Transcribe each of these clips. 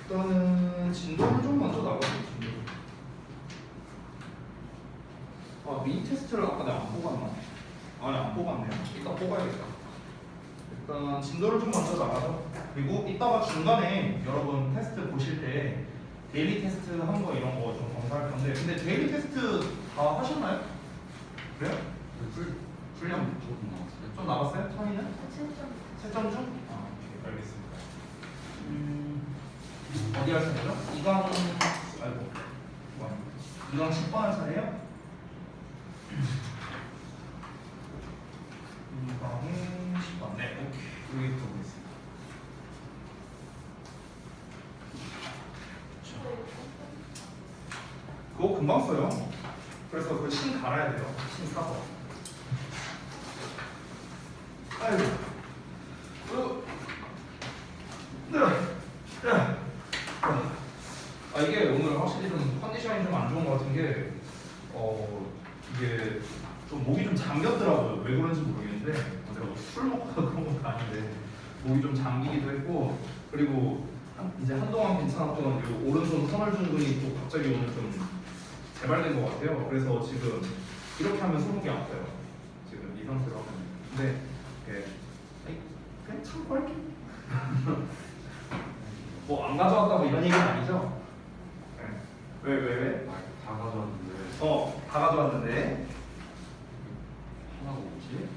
일단은 진도를 좀 먼저 나가볼게요. 진도. 아, 미니 테스트를 아까 내가 안 뽑았나? 아니, 안 뽑았네요. 이따 뽑아야겠다. 일단 진도를 좀 먼저 나가죠. 그리고 이따가 중간에 여러분 테스트 보실 때 데일리 테스트 한 거 이런 거 좀 검사할 건데, 근데 데일리 테스트 다 하셨나요? 그래요? 훈련 좀 나갔어요? 천이는? 3점 중? 아, 오케이, 알겠습니다. 어디 할 차례죠? 이강, 아이고, 2강 10번 할 차례요? 2강에 10번. 네, 오케이. 여기부터 보겠습니다. 그거 금방 써요. 그래서 그 신 갈아야 돼요. 신 사서. 아이고. 아, 이게 오늘 확실히 좀 컨디션이 좀 안 좋은 것 같은 게 이게 좀 목이 좀 잠겼더라고요. 왜 그런지 모르겠는데 내가 술 먹고 그런 것도 아닌데 목이 좀 잠기기도 했고, 그리고 이제 한동안 괜찮았던 이 오른손 터널중근이 또 갑자기 오늘 좀 재발된 것 같아요. 그래서 지금 이렇게 하면 손목이 아파요. 지금 이 상태로 하면. 근데 그냥 참고 할게. 뭐 안 가져왔다고 이런 얘기는 아니죠? 네. 왜? 다 가져왔는데 다 가져왔는데 하나가 없지?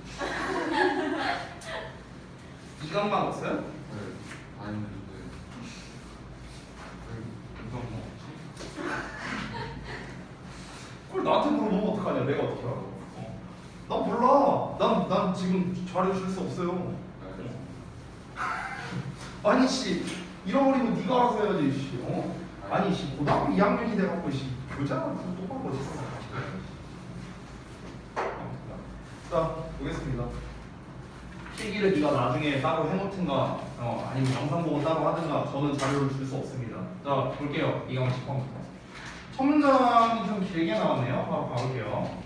이강만 없어요? 네, 다 있는데 왜 이것만 없지? 그걸 나한테 물어보면 어떡하냐? 내가 어떻게 알아? 난 몰라. 난 지금 자료 줄 수 없어요. 아니 씨, 잃어버리면 네가 알아서 해야지 씨. 아니 씨, 고등학교 2학년이 돼갖고 씨, 교장 똑바로 멋있어. 자, 보겠습니다. 필기를 네가 나중에 따로 해놓든가 아니면 영상 보고 따로 하든가 저는 자료를 줄 수 없습니다. 자, 볼게요. 2강 10번부터. 첫 문장이 좀 길게 나왔네요. 바로 가볼게요.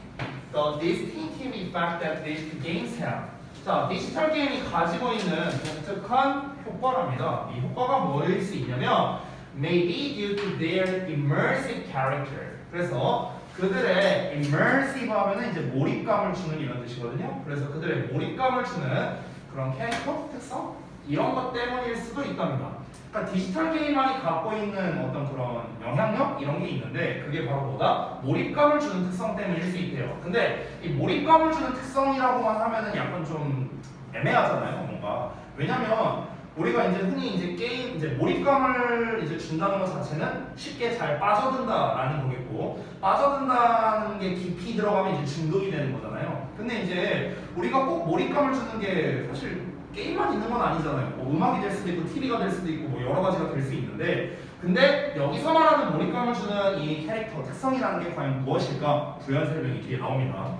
The distinctive effect that these games have. 자, 디지털 게임이 가지고 있는 독특한 효과랍니다. 이 효과가 뭐일 수 있냐면 may be due to their immersive character. 그래서 그들의 immersive 하면은 이제 몰입감을 주는 이런 뜻이거든요. 그래서 그들의 몰입감을 주는 그런 캐릭터 특성 이런 것 때문일 수도 있답니다. 그러니까 디지털 게임만이 갖고 있는 어떤 그런 영향력 이런 게 있는데 그게 바로 뭐다? 몰입감을 주는 특성 때문일 수 있대요. 근데 이 몰입감을 주는 특성이라고만 하면은 약간 좀 애매하잖아요, 뭔가. 왜냐면 우리가 이제 흔히 이제 게임 이제 몰입감을 이제 준다는 것 자체는 쉽게 잘 빠져든다라는 거겠고, 빠져든다는 게 깊이 들어가면 이제 중독이 되는 거잖아요. 근데 이제 우리가 꼭 몰입감을 주는 게 사실 게임만 있는 건 아니잖아요. 뭐 음악이 될 수도 있고 TV가 될 수도 있고 뭐 여러 가지가 될 수 있는데, 근데 여기서 말하는 몰입감을 주는 이 캐릭터 특성이라는 게 과연 무엇일까? 부연 설명이 뒤에 나옵니다.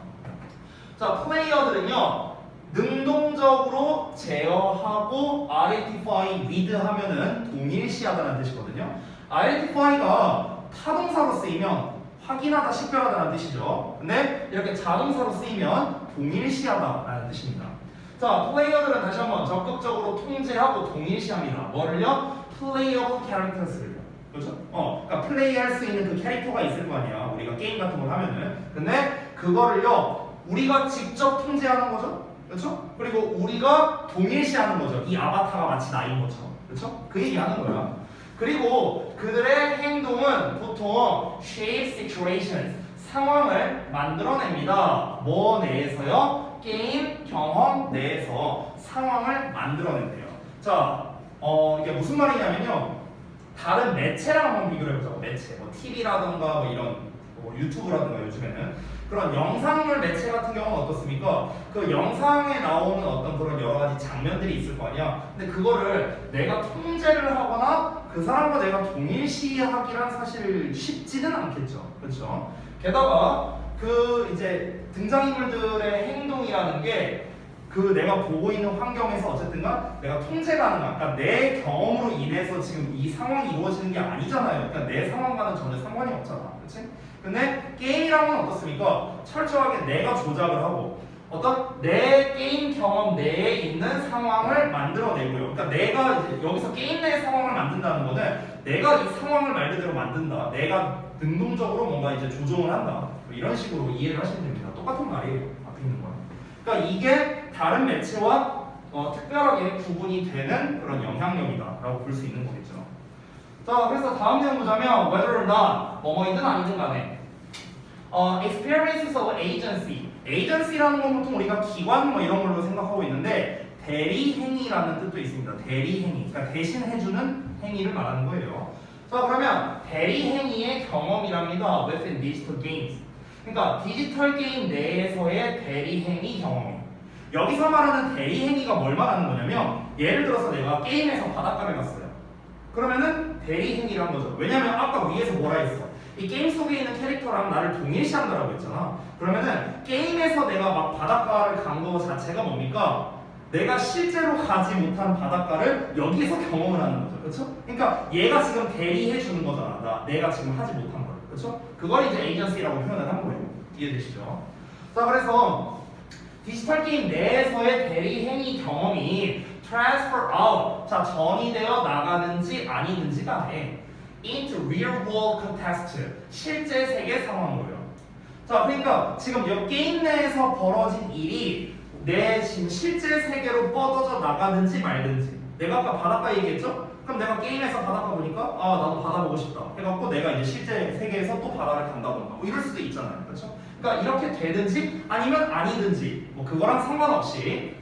자, 플레이어들은요 능동적으로 제어하고 identify with 하면은 동일시하다는 뜻이거든요. identify가 타동사로 쓰이면 확인하다, 식별하다는 뜻이죠. 근데 이렇게 자동사로 쓰이면 동일시하다라는 뜻입니다. 자, 플레이어들은 다시 한번 적극적으로 통제하고 동일시합니다. 뭐를요? playable characters를요. 그렇죠? 그러니까 플레이할 수 있는 그 캐릭터가 있을 거 아니야. 우리가 게임 같은 걸 하면은. 근데 그거를요 우리가 직접 통제하는 거죠. 그렇죠? 그리고 우리가 동일시하는 거죠. 이 아바타가 마치 나인 것처럼. 그렇죠? 그 얘기하는 거야. 그리고 그들의 행동은 보통 shape situations, 상황을 만들어냅니다. 뭐 내에서요? 게임 경험 내에서 상황을 만들어낸대요. 자, 이게 무슨 말이냐면요. 다른 매체랑 한번 비교를 해보자고. 매체, 뭐 TV라든가 뭐 이런 뭐 유튜브라든가 요즘에는 그런 영상물 매체 같은 경우는 어떻습니까? 그 영상에 나오는 어떤 그런 여러 가지 장면들이 있을 거 아니야. 근데 그거를 내가 통제를 하거나 그 사람과 내가 동일시하기란 사실 쉽지는 않겠죠. 그렇죠? 게다가 그 이제 등장인물들의 행동이라는 게 그 내가 보고 있는 환경에서 어쨌든가 내가 통제가 하는 거야. 그러니까 내 경험으로 인해서 지금 이 상황이 이루어지는 게 아니잖아요. 그러니까 내 상황과는 전혀 상관이 없잖아. 그렇지? 근데 게임이란 건 어떻습니까? 철저하게 내가 조작을 하고 어떤 내 게임 경험 내에 있는 상황을 만들어내고요. 그러니까 내가 이제 여기서 게임 내 상황을 만든다는 거는 내가 이 상황을 말 그대로 만든다. 내가 능동적으로 뭔가 이제 조종을 한다. 뭐 이런 식으로 이해를 하시면 됩니다. 똑같은 말이에요. 앞에 있는 거랑. 그러니까 이게 다른 매체와 특별하게 구분이 되는 그런 영향력이다라고 볼 수 있는 거겠죠. 자, 그래서 다음 내용 보자면 whether or not 뭐뭐이든 아니든 간에 experiences of agency. agency라는 건 보통 우리가 기관 뭐 이런 걸로 생각하고 있는데 대리행위라는 뜻도 있습니다. 대리행위. 그러니까 대신 해주는 행위를 말하는 거예요. 자, 그러면 대리행위의 경험이랍니다. within digital games. 그러니까 디지털 게임 내에서의 대리행위 경험이. 여기서 말하는 대리행위가 뭘 말하는 거냐면 예를 들어서 내가 게임에서 바닷가를 갔어요. 그러면은 대리행위란 거죠. 왜냐면 아까 위에서 뭐라 했어? 이 게임 속에 있는 캐릭터랑 나를 동일시한다라고 했잖아. 그러면은 게임에서 내가 막 바닷가를 간 거 자체가 뭡니까? 내가 실제로 가지 못한 바닷가를 여기서 경험을 하는 거죠. 그렇죠? 그러니까 얘가 지금 대리해 주는 거잖아. 내가 지금 하지 못한 걸. 그렇죠? 그걸 이제 에이전시라고 표현을 한 거예요. 이해되시죠? 자, 그래서 디지털 게임 내에서의 대리 행위 경험이 transfer out, 자, 전이되어 나가는지 아니는지 간에 into real world context, 실제 세계 상황으로요. 자, 그러니까 지금 이 게임 내에서 벌어진 일이 내 지금 실제 세계로 뻗어져 나가는지 말든지. 내가 아까 바닷가 얘기했죠? 그럼 내가 게임에서 바닷가 보니까 아, 나도 바다 보고 싶다 해갖고 내가 이제 실제 세계에서 또 바다를 간다던가 뭐 이럴 수도 있잖아요. 그렇죠? 그러니까 이렇게 되든지 아니면 아니든지 뭐 그거랑 상관없이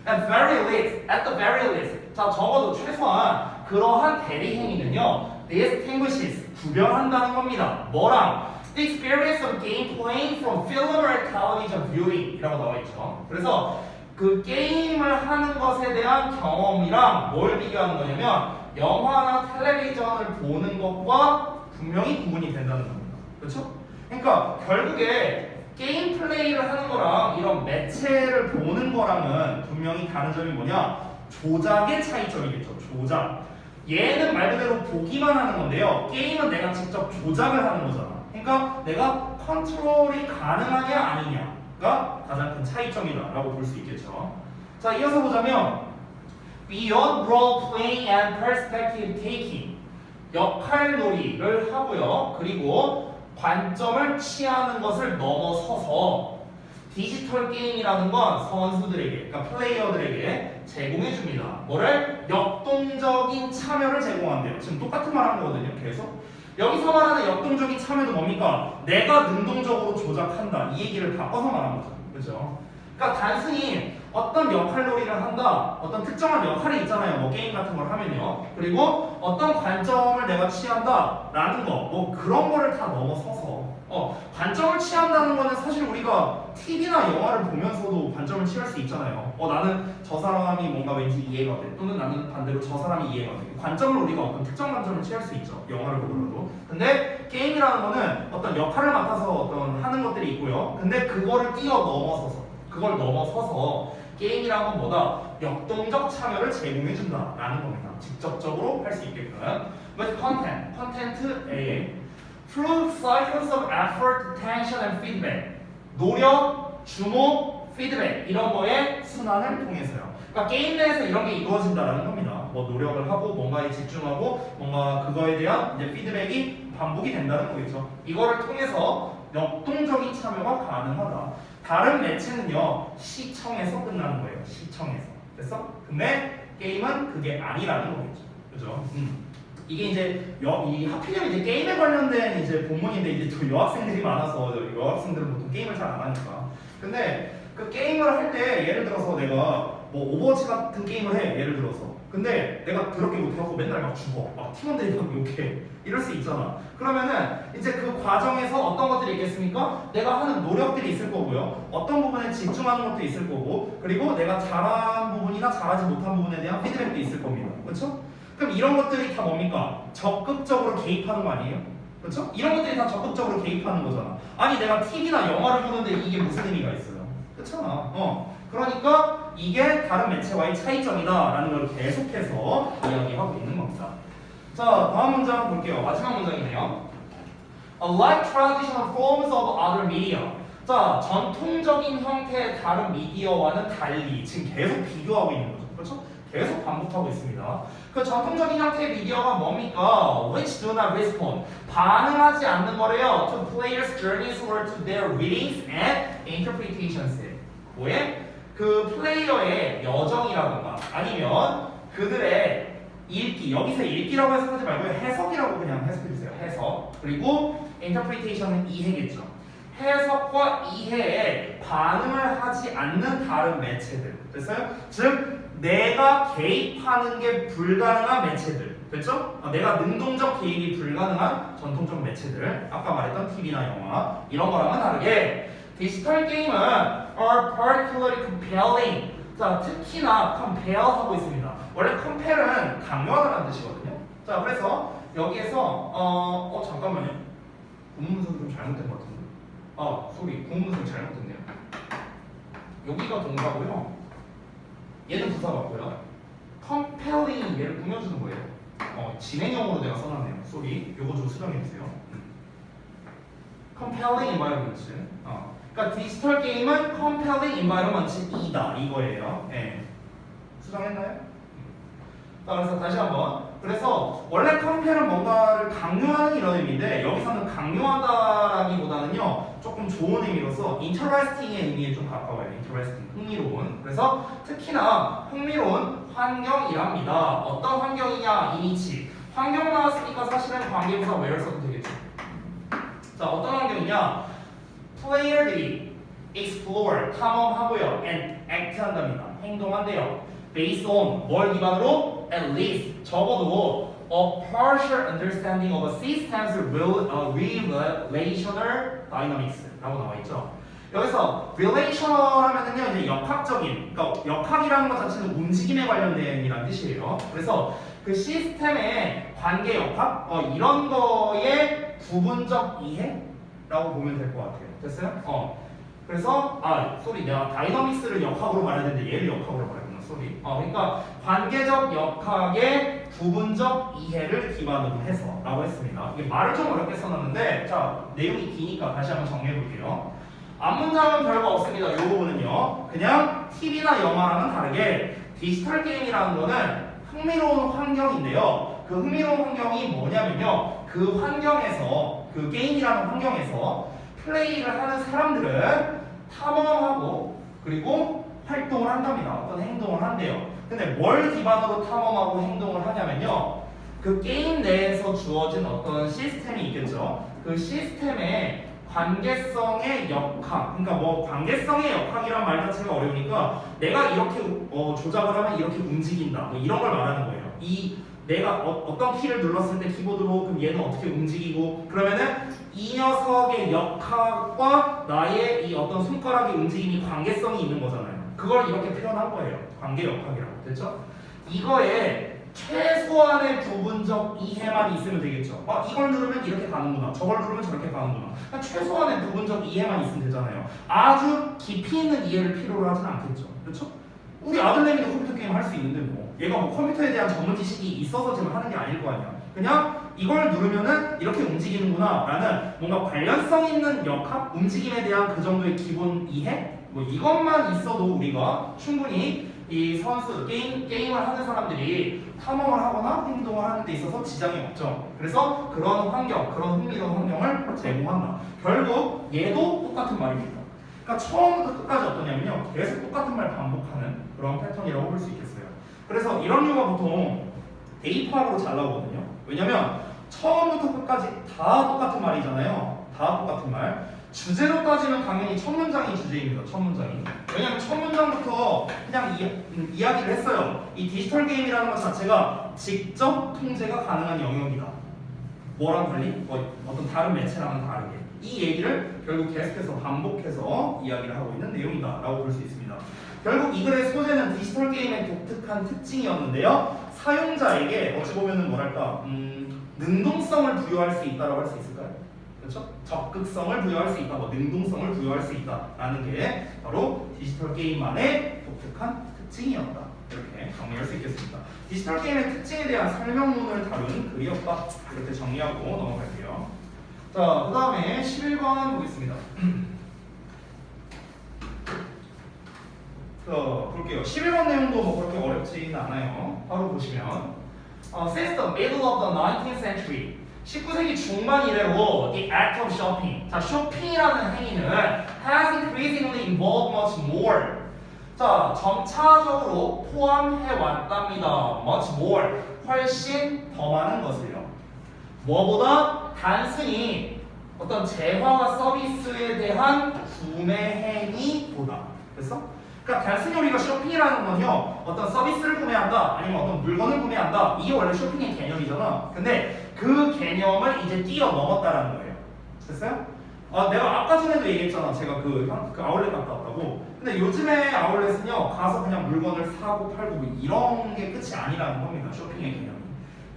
at the very least, 자, 적어도 최소한 그러한 대리 행위는요 distinguishes, 구별한다는 겁니다. 뭐랑? The experience of game playing from film or television viewing 이라고 나와 있죠. 그래서 그 게임을 하는 것에 대한 경험이랑 뭘 비교하는 거냐면 영화나 텔레비전을 보는 것과 분명히 구분이 된다는 겁니다. 그렇죠? 그러니까 결국에 게임 플레이를 하는 거랑 이런 매체를 보는 거랑은 분명히 다른 점이 뭐냐? 조작의 차이점이겠죠. 조작. 얘는 말 그대로 보기만 하는 건데요. 게임은 내가 직접 조작을 하는 거잖아. 그러니까 내가 컨트롤이 가능하냐 아니냐가 가장 큰 차이점이다라고 볼 수 있겠죠. 자, 이어서 보자면 beyond role playing and perspective taking, 역할놀이를 하고요. 그리고 관점을 취하는 것을 넘어서서 디지털 게임이라는 건 선수들에게, 그러니까 플레이어들에게 제공해 줍니다. 뭐를? 역동적인 참여를 제공한대요. 지금 똑같은 말 한 거거든요. 계속. 여기서 말하는 역동적인 참여도 뭡니까? 내가 능동적으로 조작한다. 이 얘기를 바꿔서 말한 거죠. 그죠? 그러니까 단순히 어떤 역할놀이를 한다, 어떤 특정한 역할이 있잖아요. 뭐 게임 같은 걸 하면요. 그리고 어떤 관점을 내가 취한다라는 거, 뭐 그런 거를 다 넘어서서 관점을 취한다는 거는 사실 우리가 TV나 영화를 보면서도 관점을 취할 수 있잖아요. 나는 저 사람이 뭔가 왠지 이해가 돼. 또는 나는 반대로 저 사람이 이해가 돼. 관점을 우리가 어떤 특정 관점을 취할 수 있죠. 영화를 보더라도. 근데 게임이라는 거는 어떤 역할을 맡아서 어떤 하는 것들이 있고요. 근데 그거를 그걸 넘어서서 게임이라는 건 뭐다? 역동적 참여를 제공해 준다라는 겁니다. 직접적으로 할 수 있게끔. With content, 컨텐츠에 through cycles of effort, attention, and feedback. 노력, 주목, 피드백 이런 거의 순환을 통해서요. 그러니까 게임 내에서 이런 게 이루어진다라는 겁니다. 뭐 노력을 하고 뭔가에 집중하고 뭔가 그거에 대한 이제 피드백이 반복이 된다는 거겠죠. 이거를 통해서 역동적인 참여가 가능하다. 다른 매체는요 시청에서 끝나는 거예요. 시청에서. 됐어? 근데 게임은 그게 아니라는 거겠죠. 그죠? 이게 이제 이 하필이면 이제 게임에 관련된 이제 본문인데 이제 또 여학생들이 많아서 여학생들은 보통 게임을 잘 안 하니까. 근데 그 게임을 할 때 예를 들어서 내가 뭐 오버워치 같은 게임을 해. 예를 들어서. 근데 내가 더럽게 못해갖고 맨날 막 죽어. 막 팀원들이 막 욕해. 이럴 수 있잖아. 그러면은 이제 그 과정에서 어떤 것들이 있겠습니까? 내가 하는 노력들이 있을 거고요. 어떤 부분에 집중하는 것도 있을 거고, 그리고 내가 잘한 부분이나 잘하지 못한 부분에 대한 피드백도 있을 겁니다. 그렇죠? 그럼 이런 것들이 다 뭡니까? 적극적으로 개입하는 거 아니에요? 그렇죠? 이런 것들이 다 적극적으로 개입하는 거잖아. 아니 내가 TV나 영화를 보는데 이게 무슨 의미가 있어요? 그렇잖아. 그러니까 이게 다른 매체와의 차이점이다라는 걸 계속해서 이야기하고 있는 겁니다. 자, 다음 문장 볼게요. 마지막 문장이네요. Unlike traditional forms of other media. 자, 전통적인 형태의 다른 미디어와는 달리 지금 계속 비교하고 있는 거죠. 그렇죠? 계속 반복하고 있습니다. 그 전통적인 형태의 미디어가 뭡니까? Which do not respond. 반응하지 않는 거래요. To players' journeys or to their readings and interpretations. 뭐에? 그 플레이어의 여정이라던가 아니면 그들의 읽기, 여기서 읽기라고 해석하지 말고 해석이라고 그냥 해석해주세요. 해석. 그리고 interpretation은 이해겠죠. 해석과 이해에 반응을 하지 않는 다른 매체들. 됐어요? 즉 내가 개입하는 게 불가능한 매체들. 됐죠? 내가 능동적 개입이 불가능한 전통적 매체들. 아까 말했던 TV나 영화 이런 거랑은 다르게 디지털 게임은 are particularly compelling. 자, 특히나 compel 하고 있습니다. 원래 compel은 강요하다는 뜻이거든요. 자, 그래서 여기에서 잠깐만요. 구문문서가 좀 잘못된 것 같은데. 소리. 구문문서 잘못됐네요. 여기가 동사고요. 얘는 부사 같고요. compelling 얘를 꾸며주는 거예요. 진행형으로 내가 써놨네요. 소리. 요거 좀 수정해주세요. compelling environment. 그러니까 디지털 게임은 compelling environment이다 이거예요. 네. 수정했나요? 자, 그래서 다시 한번. 그래서 원래 compel은 뭔가를 강요하는 이런 의미인데 여기서는 강요하다라기보다는요 조금 좋은 의미로서 interesting의 의미에 좀 가까워요. interesting, 흥미로운. 그래서 특히나 흥미로운 환경이랍니다. 어떤 환경이냐? 이니치. 환경 나왔으니까 사실은 관계부사 where 써도 되겠죠. 자, 어떤 환경이냐? 플레이어들이 explore, 탐험하고요, and act 한답니다. 행동한대요. based on 뭘 기반으로? at least 적어도 a partial understanding of a system's relational dynamics 라고 나와 있죠. 여기서 relational 하면은요 이제 역학적인, 그러니까 역학이라는 것 자체는 움직임에 관련된 이란 뜻이에요. 그래서 그 시스템의 관계 역학 이런 거의 부분적 이해라고 보면 될 것 같아요. 됐어요? 그래서 내가 다이너믹스를 역학으로 말해야 되는데 얘를 역학으로 말했구나. 그러니까 관계적 역학의 부분적 이해를 기반으로 해서 라고 했습니다. 이게 말을 좀 어렵게 써놨는데 자 내용이 기니까 다시 한번 정리해 볼게요. 앞문장은 별거 없습니다. 이 부분은요 그냥 TV나 영화랑은 다르게 디지털 게임이라는 거는 흥미로운 환경인데요. 그 흥미로운 환경이 뭐냐면요 그 환경에서 그 게임이라는 환경에서 플레이를 하는 사람들은 탐험하고 그리고 활동을 한답니다. 어떤 행동을 한대요. 근데 뭘 기반으로 탐험하고 행동을 하냐면요. 그 게임 내에서 주어진 어떤 시스템이 있겠죠. 그 시스템의 관계성의 역학. 그러니까 뭐 관계성의 역학이란 말 자체가 어려우니까 내가 이렇게 조작을 하면 이렇게 움직인다. 뭐 이런 걸 말하는 거예요. 내가 어떤 키를 눌렀을 때 키보드로 그럼 얘는 어떻게 움직이고 그러면은 이 녀석의 역학과 나의 이 어떤 손가락의 움직임이 관계성이 있는 거잖아요. 그걸 이렇게 표현한 거예요. 관계 역학이라고. 됐죠? 이거에 최소한의 부분적 이해만 있으면 되겠죠. 이걸 누르면 이렇게 가는구나. 저걸 누르면 저렇게 가는구나. 그러니까 최소한의 부분적 이해만 있으면 되잖아요. 아주 깊이 있는 이해를 필요로 하진 않겠죠. 그렇죠? 우리 아들내미도 컴퓨터 게임 할 수 있는데 뭐 얘가 뭐 컴퓨터에 대한 전문 지식이 있어서 지금 하는 게 아닐 거 아니야. 그냥 이걸 누르면은 이렇게 움직이는구나 라는 뭔가 관련성 있는 역학, 움직임에 대한 그 정도의 기본 이해? 뭐 이것만 있어도 우리가 충분히 이 선수, 게임을 하는 사람들이 탐험을 하거나 행동을 하는 데 있어서 지장이 없죠. 그래서 그런 환경, 그런 흥미로운 환경을 제공한다. 결국 얘도 똑같은 말입니다. 그러니까 처음부터 끝까지 어떠냐면요. 계속 똑같은 말 반복하는 그런 패턴이라고 볼 수 있겠어요. 그래서 이런 류가 보통 대입학으로 잘 나오거든요. 왜냐면 처음부터 끝까지 다 똑같은 말이잖아요. 다 똑같은 말. 주제로 따지면 당연히 첫 문장이 주제입니다. 첫 문장이. 왜냐면 첫 문장부터 그냥 이야기를 했어요. 이 디지털 게임이라는 것 자체가 직접 통제가 가능한 영역이다. 뭐랑 달리? 어떤 다른 매체랑은 다르게. 이 얘기를 결국 계속해서 반복해서 이야기를 하고 있는 내용이다 라고 볼 수 있습니다. 결국 이 글의 소재는 디지털 게임의 독특한 특징이었는데요. 사용자에게 어찌 보면은 뭐랄까 능동성을 부여할 수 있다라고 할 수 있을까요? 그렇죠? 적극성을 부여할 수 있다, 능동성을 부여할 수 있다라는 게 바로 디지털 게임만의 독특한 특징이었다. 이렇게 정리할 수 있겠습니다. 디지털 게임의 특징에 대한 설명문을 다룬 글이었다. 이렇게 정리하고 넘어갈게요. 자, 그 다음에 11번 보겠습니다. 볼게요. 11번 내용도 뭐 그렇게 어렵지는 않아요. 바로 보시면 since the middle of the 19th century 19세기 중반 이래로 the act of shopping 자, 쇼핑이라는 행위는 has increasingly involved much more 자, 점차적으로 포함해 왔답니다. much more 훨씬 더 많은 것을요. 뭐보다 단순히 어떤 재화와 서비스에 대한 구매 행위보다 됐어? 그러니까 단순히 우리가 쇼핑이라는 건요 어떤 서비스를 구매한다 아니면 어떤 물건을 구매한다 이게 원래 쇼핑의 개념이잖아. 근데 그 개념을 이제 뛰어넘었다라는 거예요. 됐어요? 내가 아까 전에도 얘기했잖아. 제가 그 아울렛 갔다 왔다고. 근데 요즘에 아울렛은요 가서 그냥 물건을 사고 팔고 뭐 이런 게 끝이 아니라는 겁니다. 쇼핑의 개념이.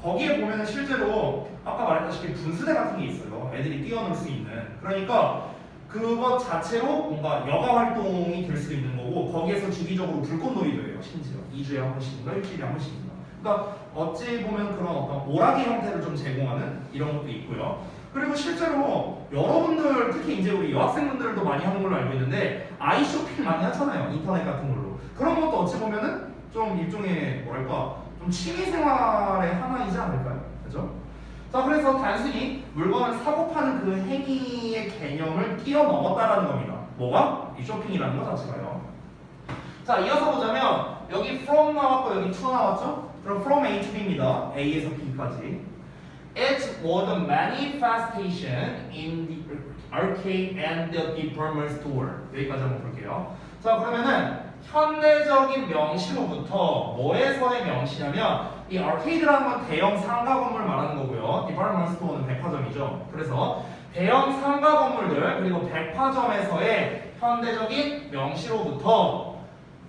거기에 보면 실제로 아까 말했다시피 분수대 같은 게 있어요. 애들이 뛰어놀 수 있는. 그러니까 그것 자체로 뭔가 여가 활동이 될 수도 있는 거고 거기에서 주기적으로 불꽃놀이도 해요. 심지어 2주에 한 번씩인가 일주일에 한 번씩인가. 그러니까 어찌 보면 그런 어떤 오락의 형태를 좀 제공하는 이런 것도 있고요. 그리고 실제로 여러분들 특히 이제 우리 여학생분들도 많이 하는 걸로 알고 있는데 아이 쇼핑 많이 하잖아요. 인터넷 같은 걸로. 그런 것도 어찌 보면은 좀 일종의 뭐랄까 좀 취미 생활의 하나이지 않을까요? 그죠? 자, 그래서 단순히 물건을 사고 파는 그 행위의 개념을 뛰어넘었다라는 겁니다. 뭐가? 이 쇼핑이라는 것 자체가요. 자, 이어서 보자면 여기 from 나왔고 여기 to 나왔죠? 그럼 from A to B입니다. A에서 B까지. It was a manifestation in the arcade and the department store. 여기까지 한번 볼게요. 자, 그러면은 현대적인 명시로부터 뭐에서의 명시냐면 이 아케이드라는 건 대형 상가 건물 말하는 거고요. 디파트먼트 스토어는 백화점이죠. 그래서 대형 상가 건물들 그리고 백화점에서의 현대적인 명시로부터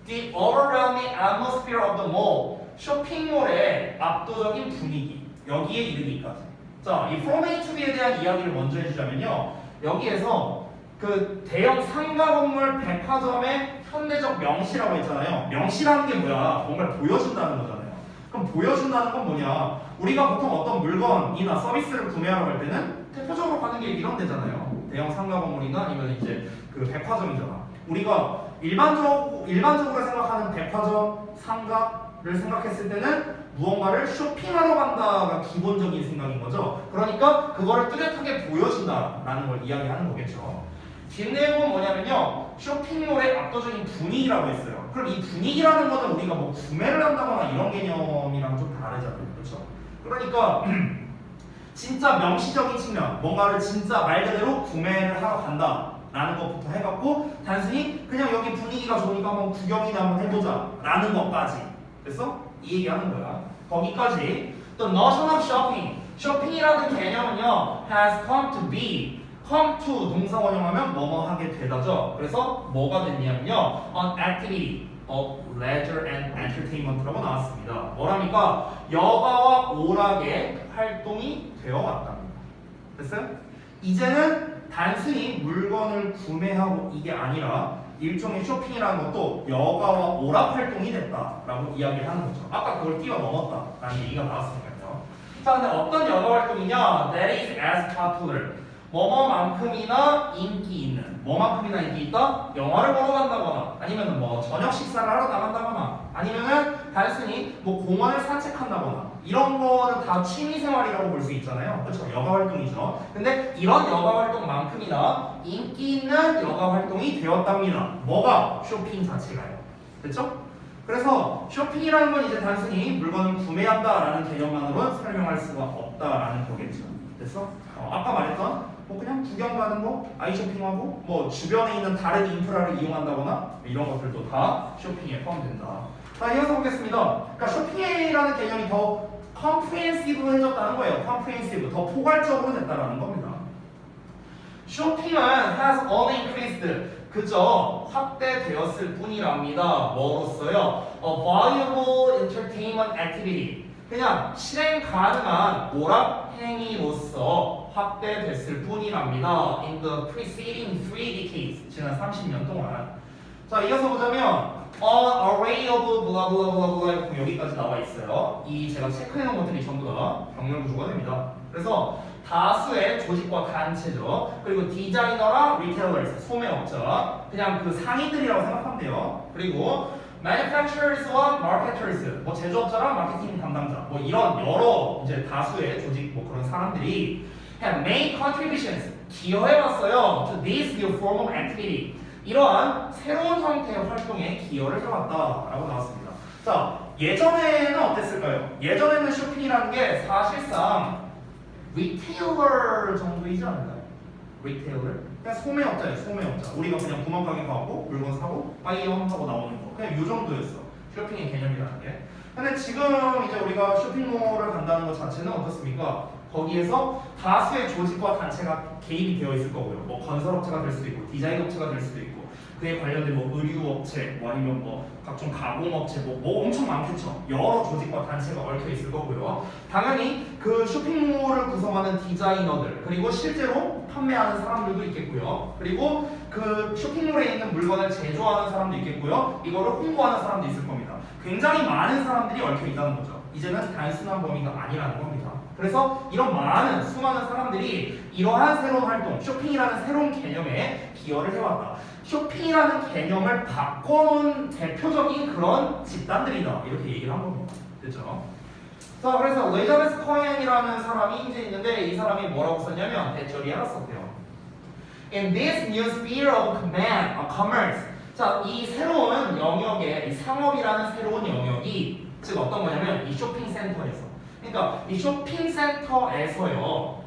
the overwhelming atmosphere of the mall 쇼핑몰의 압도적인 분위기 여기에 이르기까지. 자, 이 from A to B에 대한 이야기를 먼저 해주자면요. 여기에서 그 대형 상가 건물 백화점의 현대적 명시라고 했잖아요. 명시라는 게 뭐야? 뭔가를 보여준다는 거잖아요. 그럼 보여준다는 건 뭐냐? 우리가 보통 어떤 물건이나 서비스를 구매하러 갈 때는 대표적으로 가는 게 이런 데잖아요. 대형 상가 건물이나 아니면 이제 그 백화점이잖아. 우리가 일반적으로 생각하는 백화점, 상가를 생각했을 때는 무언가를 쇼핑하러 간다가 기본적인 생각인 거죠. 그러니까 그거를 뚜렷하게 보여준다라는 걸 이야기하는 거겠죠. 뒷내용은 뭐냐면요. 쇼핑몰의 압도적인 분위기라고 했어요. 그럼 이 분위기라는 거는 우리가 뭐 구매를 한다거나 이런 개념이랑 좀 다르잖아요. 그렇죠? 그러니까 진짜 명시적인 측면, 뭔가를 진짜 말 그대로 구매를 하러 간다라는 것부터 해갖고 단순히 그냥 여기 분위기가 좋으니까 한번 구경이나 한번 해보자 라는 것까지 됐어? 이 얘기하는 거야. 거기까지. 또 notion of shopping, 쇼핑이라는 개념은요 has come to be come to 동사 원형하면 뭐뭐 하게 되다죠. 그래서 뭐가 됐냐면요 an activity of leisure and entertainment라고 나왔습니다. 뭐랍니까? 여가와 오락의 활동이 되어왔답니다. 됐어요? 이제는 단순히 물건을 구매하고 이게 아니라 일종의 쇼핑이라는 것도 여가와 오락 활동이 됐다라고 이야기를 하는 거죠. 아까 그걸 뛰어넘었다라는 얘기가 나왔으니까요. 자, 근데 어떤 여가 활동이냐? That is as popular. 뭐뭐만큼이나 인기 있는. 뭐만큼이나 인기 있다? 영화를 보러 간다거나, 아니면 뭐 저녁 식사를 하러 나간다거나, 아니면은 단순히 뭐 공원을 산책한다거나. 이런 거는 다 취미생활이라고 볼 수 있잖아요. 그렇죠? 여가 활동이죠. 근데 이런 여가 활동만큼이나 인기 있는 여가 활동이 되었답니다. 뭐가? 쇼핑 자체가요. 됐죠? 그래서 쇼핑이라는 건 이제 단순히 물건을 구매한다라는 개념만으로는 설명할 수가 없다라는 거겠죠. 됐어? 아까 말했던 뭐 그냥 구경 가는 거, 아이 쇼핑하고 뭐 주변에 있는 다른 인프라를 이용한다거나 이런 것들도 다 쇼핑에 포함된다. 자, 이어서 보겠습니다. 그러니까 쇼핑이라는 개념이 더 comprehensive해졌다는 거예요. comprehensive, 더 포괄적으로 됐다라는 겁니다. 쇼핑은 has only increased, 그저 확대되었을 뿐이랍니다. 뭐로써요? A valuable entertainment activity, 그냥 실행 가능한 오락 행위로서 확대됐을 뿐이랍니다. In the preceding 3 decades, 지난 30년 동안. 자, 이어서 보자면 an array of blah blah blah blah 여기까지 나와 있어요. 이 제가 체크해 놓은 것들이 전부 다 병렬 구조가 됩니다. 그래서 다수의 조직과 단체죠. 그리고 디자이너랑 리테일러스, 소매업자, 그냥 그 상인들이라고 생각하면 돼요. 그리고 manufacturers와 marketers, 뭐 제조업자랑 마케팅 담당자, 뭐 이런 여러 이제 다수의 조직 뭐 그런 사람들이 have made contributions, 기여해왔어요. to this new form of activity. 이러한 새로운 형태의 활동에 기여를 해왔다라고 나왔습니다. 자, 예전에는 어땠을까요? 예전에는 쇼핑이라는 게 사실상 리테일러 정도이지 않나요? 리테일러? 그냥 소매업자예요, 소매업자. 우리가 그냥 구멍가게 가고 물건 사고 바이엄 하고 나오는 거. 그냥 요 정도였어. 쇼핑의 개념이라는 게. 근데 지금 이제 우리가 쇼핑몰을 간다는 것 자체는 어떻습니까? 거기에서 다수의 조직과 단체가 개입이 되어 있을 거고요. 뭐 건설업체가 될 수도 있고 디자인 업체가 될 수도 있고 그에 관련된 뭐 의류업체 뭐 아니면 뭐 각종 가공업체 뭐 엄청 많겠죠. 여러 조직과 단체가 얽혀 있을 거고요. 당연히 그 쇼핑몰을 구성하는 디자이너들 그리고 실제로 판매하는 사람들도 있겠고요. 그리고 그 쇼핑몰에 있는 물건을 제조하는 사람도 있겠고요. 이거를 홍보하는 사람도 있을 겁니다. 굉장히 많은 사람들이 얽혀 있다는 거죠. 이제는 단순한 범위가 아니라는 겁니다. 그래서 이런 많은 수많은 사람들이 이러한 새로운 활동, 쇼핑이라는 새로운 개념에 기여를 해왔다. 쇼핑이라는 개념을 바꿔놓은 대표적인 그런 집단들이다. 이렇게 얘기를 한 겁니다. 됐죠? 자, 그래서 엘리자베스 커엔이라는 사람이 이제 있는데 이 사람이 뭐라고 썼냐면 대처리하라 썼대요. In this new sphere of commerce. 자, 이 새로운 영역에 이 상업이라는 새로운 영역이 즉 어떤 거냐면 이 쇼핑센터에서 그러니까 이 쇼핑센터에서요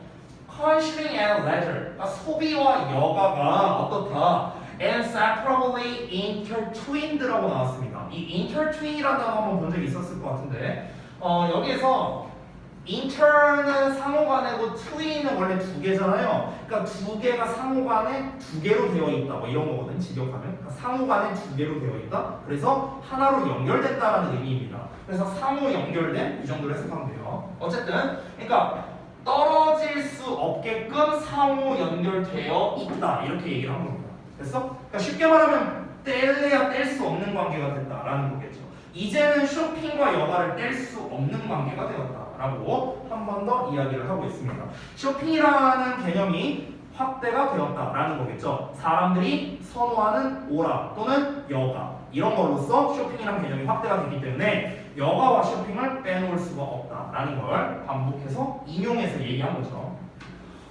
consumption and leisure 그러니까 소비와 여가가 어떻다 inseparably intertwined라고 나왔습니다. 이 intertwin이라는 단어 한번 본 적이 있었을 것 같은데 여기에서 inter는 상호간이고 twin은 원래 두 개잖아요. 그러니까 두 개가 상호간에 두 개로 되어 있다. 뭐 이런 거거든. 직역하면 그러니까 상호간에 두 개로 되어 있다. 그래서 하나로 연결됐다라는 의미입니다. 그래서 상호 연결된 이 정도로 해석하면 돼요. 어쨌든 그러니까 떨어질 수 없게끔 상호 연결되어 있다. 이렇게 얘기를 한 겁니다. 됐어? 그러니까 쉽게 말하면 뗄래야 뗄 수 없는 관계가 됐다라는 거겠죠. 이제는 쇼핑과 여가를 뗄 수 없는 관계가 되었다라고 한 번 더 이야기를 하고 있습니다. 쇼핑이라는 개념이 확대가 되었다라는 거겠죠. 사람들이 선호하는 오락 또는 여가 이런 걸로써 쇼핑이라는 개념이 확대가 됐기 때문에 여가와 쇼핑을 빼놓을 수가 없다라는 걸 반복해서 인용해서 얘기한 거죠.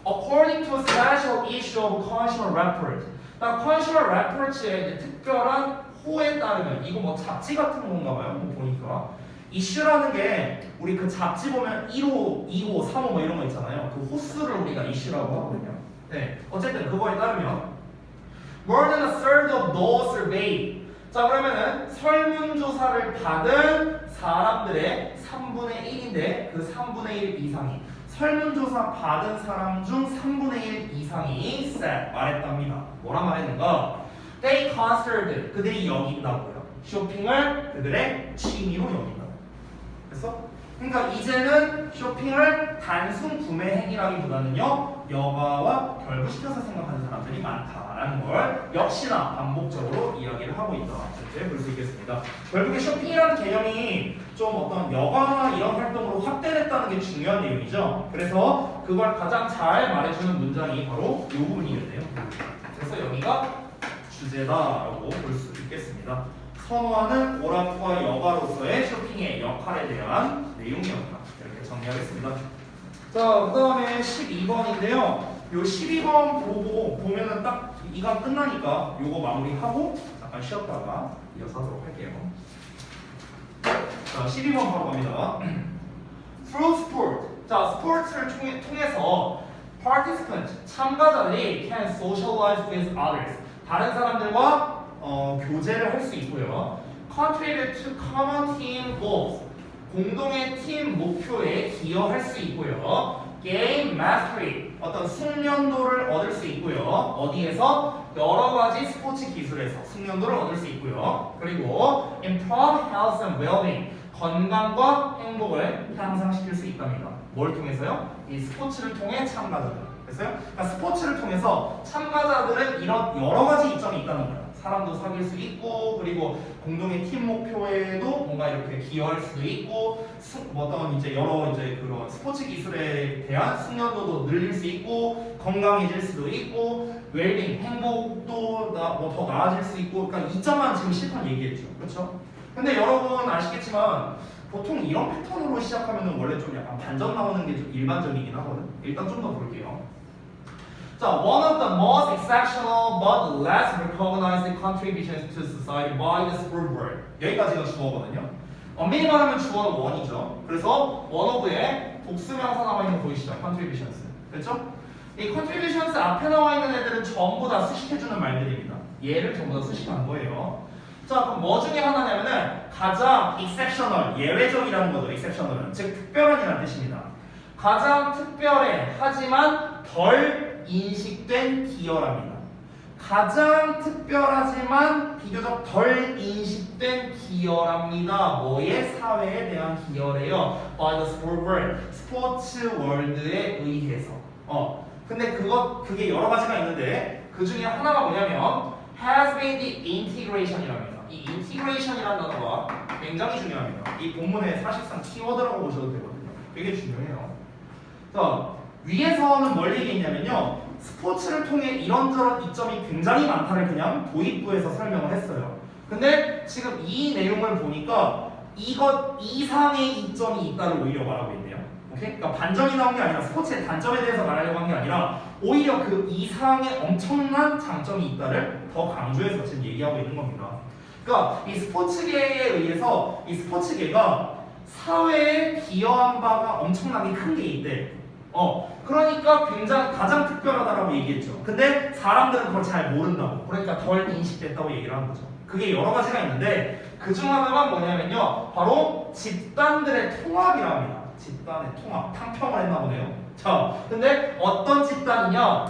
According to a special issue of Consumer Report. Consumer Report의 특별한 호에 따르면 이거 뭐 잡지 같은 건가 봐요. 뭐 보니까 이슈라는 게 우리 그 잡지 보면 1호, 2호, 3호 뭐 이런 거 있잖아요. 그 호수를 우리가 이슈라고 하거든요. 네, 어쨌든 그거에 따르면 more than a third of those surveyed. 자 그러면은 설문조사를 받은 사람들의 3분의 1인데 그 3분의 1 이상이 설문조사 받은 사람 중 3분의 1 이상이 said 말했답니다. 뭐라 말했는가? They considered 그들이 여긴다고요. 쇼핑을 그들의 취미로 여긴다. 그래서 그러니까 이제는 쇼핑을 단순 구매 행위라기보다는요 여가와 결부시켜서 생각하는 사람들이 많다라는 걸 역시나 반복적으로 이야기를 하고 있다. 이렇게 볼 수 있겠습니다. 결국에 쇼핑이라는 개념이 좀 어떤 여가나 이런 활동으로 확대됐다는 게 중요한 내용이죠. 그래서 그걸 가장 잘 말해주는 문장이 바로 이 부분이겠네요. 그래서 여기가 주제다라고 볼 수 있겠습니다. 선호하는 오락과 여가로서의 쇼핑의 역할에 대한 내용이었다. 이렇게 정리하겠습니다. 자, 그 다음에 12번인데요. 요 12번 보면은 딱 이강 끝나니까 요거 마무리하고 잠깐 쉬었다가 이어서 하도록 할게요. 자, 12번 바로 갑니다. Through sport. 자, 스포츠를 통해서 participant, 참가자들이 can socialize with others. 다른 사람들과 교제를 할 수 있고요. Contribute to common team goals. 공동의 팀 목표에 기여할 수 있고요. Gain mastery. 어떤 숙련도를 얻을 수 있고요. 어디에서? 여러 가지 스포츠 기술에서 숙련도를 얻을 수 있고요. 그리고 improve health and well-being. 건강과 행복을 향상시킬 수 있답니다. 뭘 통해서요? 이 스포츠를 통해 참가자들. 됐어요? 그러니까 스포츠를 통해서 참가자들은 이런 여러 가지 이점이 있다는 거예요. 사람도 사귈 수 있고 그리고 공동의 팀 목표에도 뭔가 뭔가 이렇게 기여할 수도 있고 어떤 이제 여러 이제 그런 스포츠 기술에 대한 숙련도도 늘릴 수 있고 건강해질 수도 있고 웰빙 행복도 뭐 더 나아질 수 있고 그러니까 이점만 지금 실판 얘기했죠. 그렇죠? 근데 여러분 아시겠지만 보통 이런 패턴으로 시작하면은 원래 좀 약간 반전 나오는 게 좀 일반적이긴 하거든. 일단 좀 더 볼게요. 자, one of the most exceptional but less recognized contributions to society by the sport world. 여기까지가 주어거든요. 엄밀히 말하면 주어는 원이죠. 그래서 one of의 복수명사 나와 있는 거 보이시죠? contributions. 됐죠? 이 contributions 앞에 나와 있는 애들은 전부 다 수식해주는 말들입니다. 얘를 전부 다 수식한 거예요. 자, 그럼 뭐 중에 하나냐면은 가장 exceptional, 예외적이라는 거죠. exceptional은 즉 특별한이라는 뜻입니다. 가장 특별해 하지만 덜 인식된 기여랍니다. 가장 특별하지만 비교적 덜 인식된 기여랍니다. 뭐의 사회에 대한 기여래요? By the sport world, 스포츠 월드에 의해서. 근데 그게 여러 가지가 있는데 그 중에 하나가 뭐냐면 has been the integration이랍니다. 이 integration이라는 단어가 굉장히 중요합니다. 이 본문의 사실상 키워드라고 보셔도 되거든요. 되게 중요해요. 자, 위에서는 뭘 얘기했냐면요. 스포츠를 통해 이런저런 이점이 굉장히 많다를 그냥 도입부에서 설명을 했어요. 근데 지금 이 내용을 보니까 이것 이상의 이점이 있다를 오히려 말하고 있네요. 오케이? 그러니까 반전이 나온 게 아니라 스포츠의 단점에 대해서 말하려고 한 게 아니라 오히려 그 이상의 엄청난 장점이 있다를 더 강조해서 지금 얘기하고 있는 겁니다. 그러니까 이 스포츠계에 의해서 이 스포츠계가 사회에 기여한 바가 엄청나게 큰 게 있대. 그러니까 굉장히 가장 특별하다라고 얘기했죠. 근데 사람들은 그걸 잘 모른다고. 그러니까 덜 인식됐다고 얘기를 하는 거죠. 그게 여러 가지가 있는데 그 중 하나가 뭐냐면요. 바로 집단들의 통합이랍니다. 집단의 통합. 탕평을 했나 보네요. 자, 근데 어떤 집단이냐?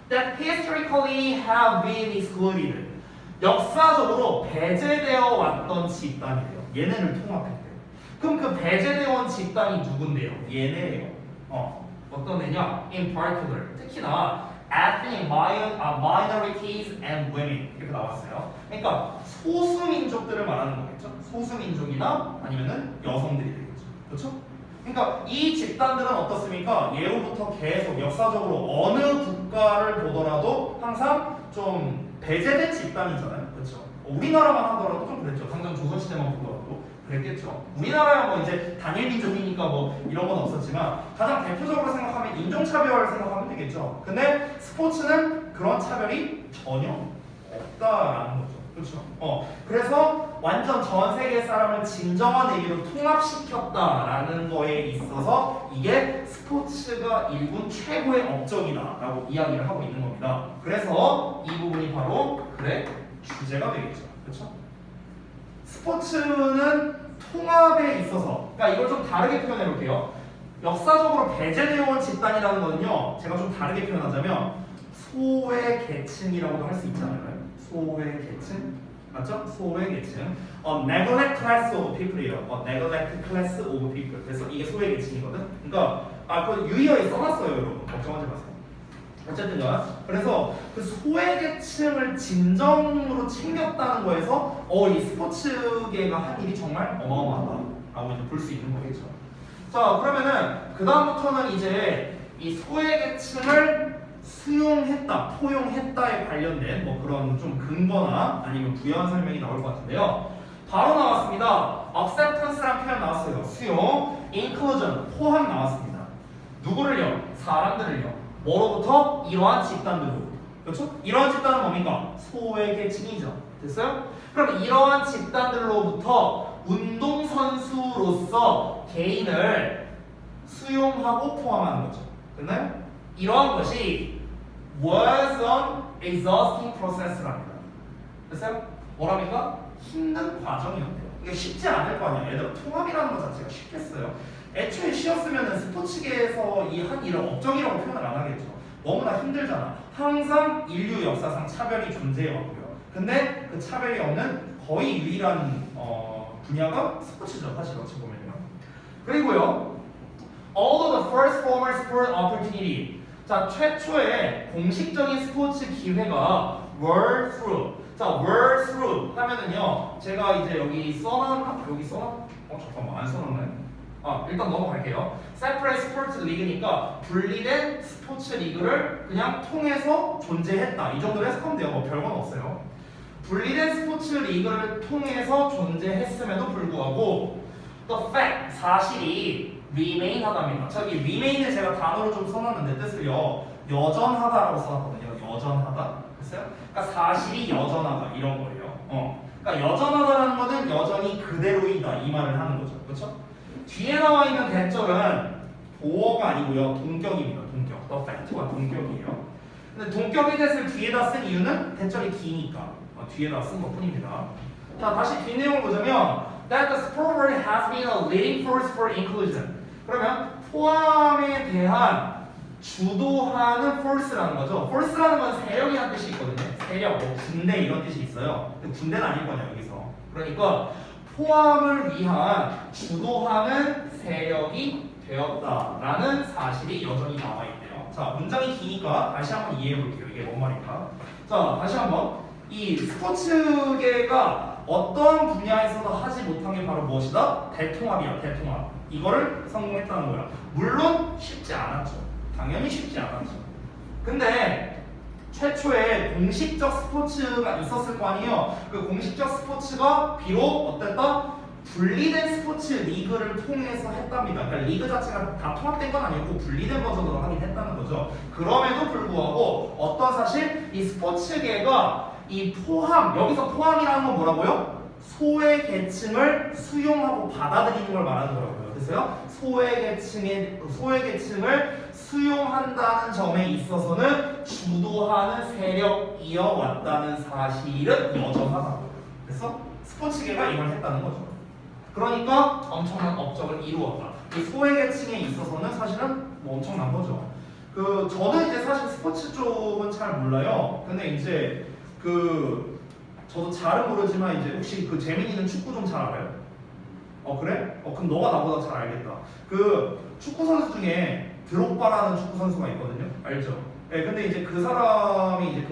That historically have been excluded. 역사적으로 배제되어 왔던 집단이래요. 얘네를 통합했대요. 그럼 그 배제되어 온 집단이 누군데요? 얘네예요. 어떤 애냐? In particular, 특히나 ethnic minorities and women 이렇게 나왔어요. 그러니까 소수민족들을 말하는 거겠죠. 소수민족이나 아니면은 여성들이 되겠죠. 그렇죠? 그러니까 이 집단들은 어떻습니까? 예로부터 계속 역사적으로 어느 국가를 보더라도 항상 좀 배제된 집단이잖아요. 그렇죠? 우리나라만 하더라도 좀 그랬죠. 당장 조선시대만 보더라도 그랬겠죠. 우리나라야 뭐 이제 단일 민족이니까 뭐 이런 건 없었지만 가장 대표적으로 생각하면 인종차별을 생각하면 되겠죠. 근데 스포츠는 그런 차별이 전혀 없다라는 거죠. 그렇죠. 그래서 완전 전 세계 사람을 진정한 의미로 통합시켰다라는 거에 있어서 이게 스포츠가 일군 최고의 업적이다라고 이야기를 하고 있는 겁니다. 그래서 이 부분이 바로 주제가 되겠죠. 그렇죠? 스포츠는 통합에 있어서, 그러니까 이걸 좀 다르게 표현해 볼게요. 역사적으로 배제되어 온 집단이라는 거는요, 제가 좀 다르게 표현하자면 소외 계층이라고도 할 수 있잖아요. 소외 계층, 맞죠? 소외 계층. neglect class of people이에요. neglect class of people. 그래서 이게 소외 계층이거든. 그러니까 그 유의어에 써놨어요, 여러분. 걱정하지 마세요. 어쨌든가 그래서 그 소외계층을 진정으로 챙겼다는 거에서 이 스포츠계가 한 일이 정말 어마어마하다라고 이제 볼 수 있는 거겠죠. 자, 그러면은 그 다음부터는 이제 이 소외계층을 수용했다, 포용했다에 관련된 뭐 그런 좀 근거나 아니면 부연 설명이 나올 것 같은데요. 바로 나왔습니다. acceptance라는 표현 나왔어요. 수용, inclusion, 포함 나왔습니다. 누구를요? 사람들을요. 뭐로부터? 이러한 집단들로. 그렇죠? 이러한 집단은 뭡니까? 소외계층이죠. 됐어요? 그럼 이러한 집단들로부터 운동선수로서 개인을 수용하고 포함하는 거죠. 됐나요? 이러한 것이 was an exhausting process랍니다. 됐어요? 뭐랍니까? 힘든 과정이었대요. 이게 쉽지 않을 거 아니에요. 얘들아, 통합이라는 것 자체가 쉽겠어요. 애초에 쉬었으면 스포츠계에서 이 한 일을 업적이라고 표현을 안 하겠죠. 너무나 힘들잖아. 항상 인류 역사상 차별이 존재해왔고요. 근데 그 차별이 없는 거의 유일한 분야가 스포츠죠. 사실 어찌 보면요. 그리고요. Although the first formal sport opportunity, 자 최초의 공식적인 스포츠 기회가 were through 자, were through 하면은요, 제가 이제 여기 써놨나? 여기 써놨? 잠깐만, 안 써놨네. 일단 넘어갈게요. Separate Sports League니까 분리된 스포츠 리그를 그냥 통해서 존재했다. 이 정도로 해석하면 돼요. 뭐 별건 없어요. 분리된 스포츠 리그를 통해서 존재했음에도 불구하고 the fact, 사실이 remain 하다입니다. 저기 remain을 제가 단어로 좀 써놨는데 뜻을요, 여전하다라고 써놨거든요. 여전하다. 됐어요? 그러니까 사실이 여전하다 이런 거예요. 그러니까 여전하다라는 거는 여전히 그대로이다 이 말을 하는 거죠. 그렇죠? 뒤에 나와 있는 대절은 보어가 아니고요. 동격입니다. 동격. the fact와 동격이에요. 근데 동격의 대를 뒤에다 쓴 이유는 대절이 기니까 뒤에다 쓴 것뿐입니다. 자, 다시 뒷내용을 보자면 that the sport world has been a leading force for inclusion. 그러면 포함에 대한 주도하는 force라는 거죠. force라는 건 세력이라는 뜻이 있거든요. 세력, 뭐 군대 이런 뜻이 있어요. 근데 군대는 아닐 거냐 여기서. 그러니까 포함을 위한 주도하는 세력이 되었다라는 사실이 여전히 나와 있대요. 자, 문장이 기니까 다시 한번 이해해 볼게요. 이게 뭔 말인가? 자, 다시 한번 이 스포츠계가 어떤 분야에서도 하지 못한 게 바로 무엇이다? 대통합이야, 대통합. 이거를 성공했다는 거야. 물론 쉽지 않았죠. 당연히 쉽지 않았죠. 근데 최초에 공식적 스포츠가 있었을 거 아니에요. 그 공식적 스포츠가 비록 어땠다? 분리된 스포츠 리그를 통해서 했답니다. 그러니까 리그 자체가 다 통합된 건 아니고 분리된 버전으로 하긴 했다는 거죠. 그럼에도 불구하고 어떤 사실 이 스포츠계가 이 포함, 여기서 포함이라는 건 뭐라고요? 소외 계층을 수용하고 받아들이는 걸 말하는 거라고요. 그래서요, 소외 계층을 수용한다는 점에 있어서는 주도하는 세력이어 왔다는 사실은 여전하다고요. 그래서 스포츠계가 이걸 했다는 거죠. 그러니까 엄청난 업적을 이루었다. 이 소외 계층에 있어서는 사실은 뭐 엄청난 거죠. 저는 이제 사실 스포츠 쪽은 잘 몰라요. 근데 이제 저도 잘은 모르지만 이제 혹시 재민이는 축구 좀 잘 알아요? 그래? 그럼 너가 나보다 잘 알겠다. 축구 선수 중에 드록바라는 축구 선수가 있거든요. 알죠? 네, 근데 이제 그 사람이 이제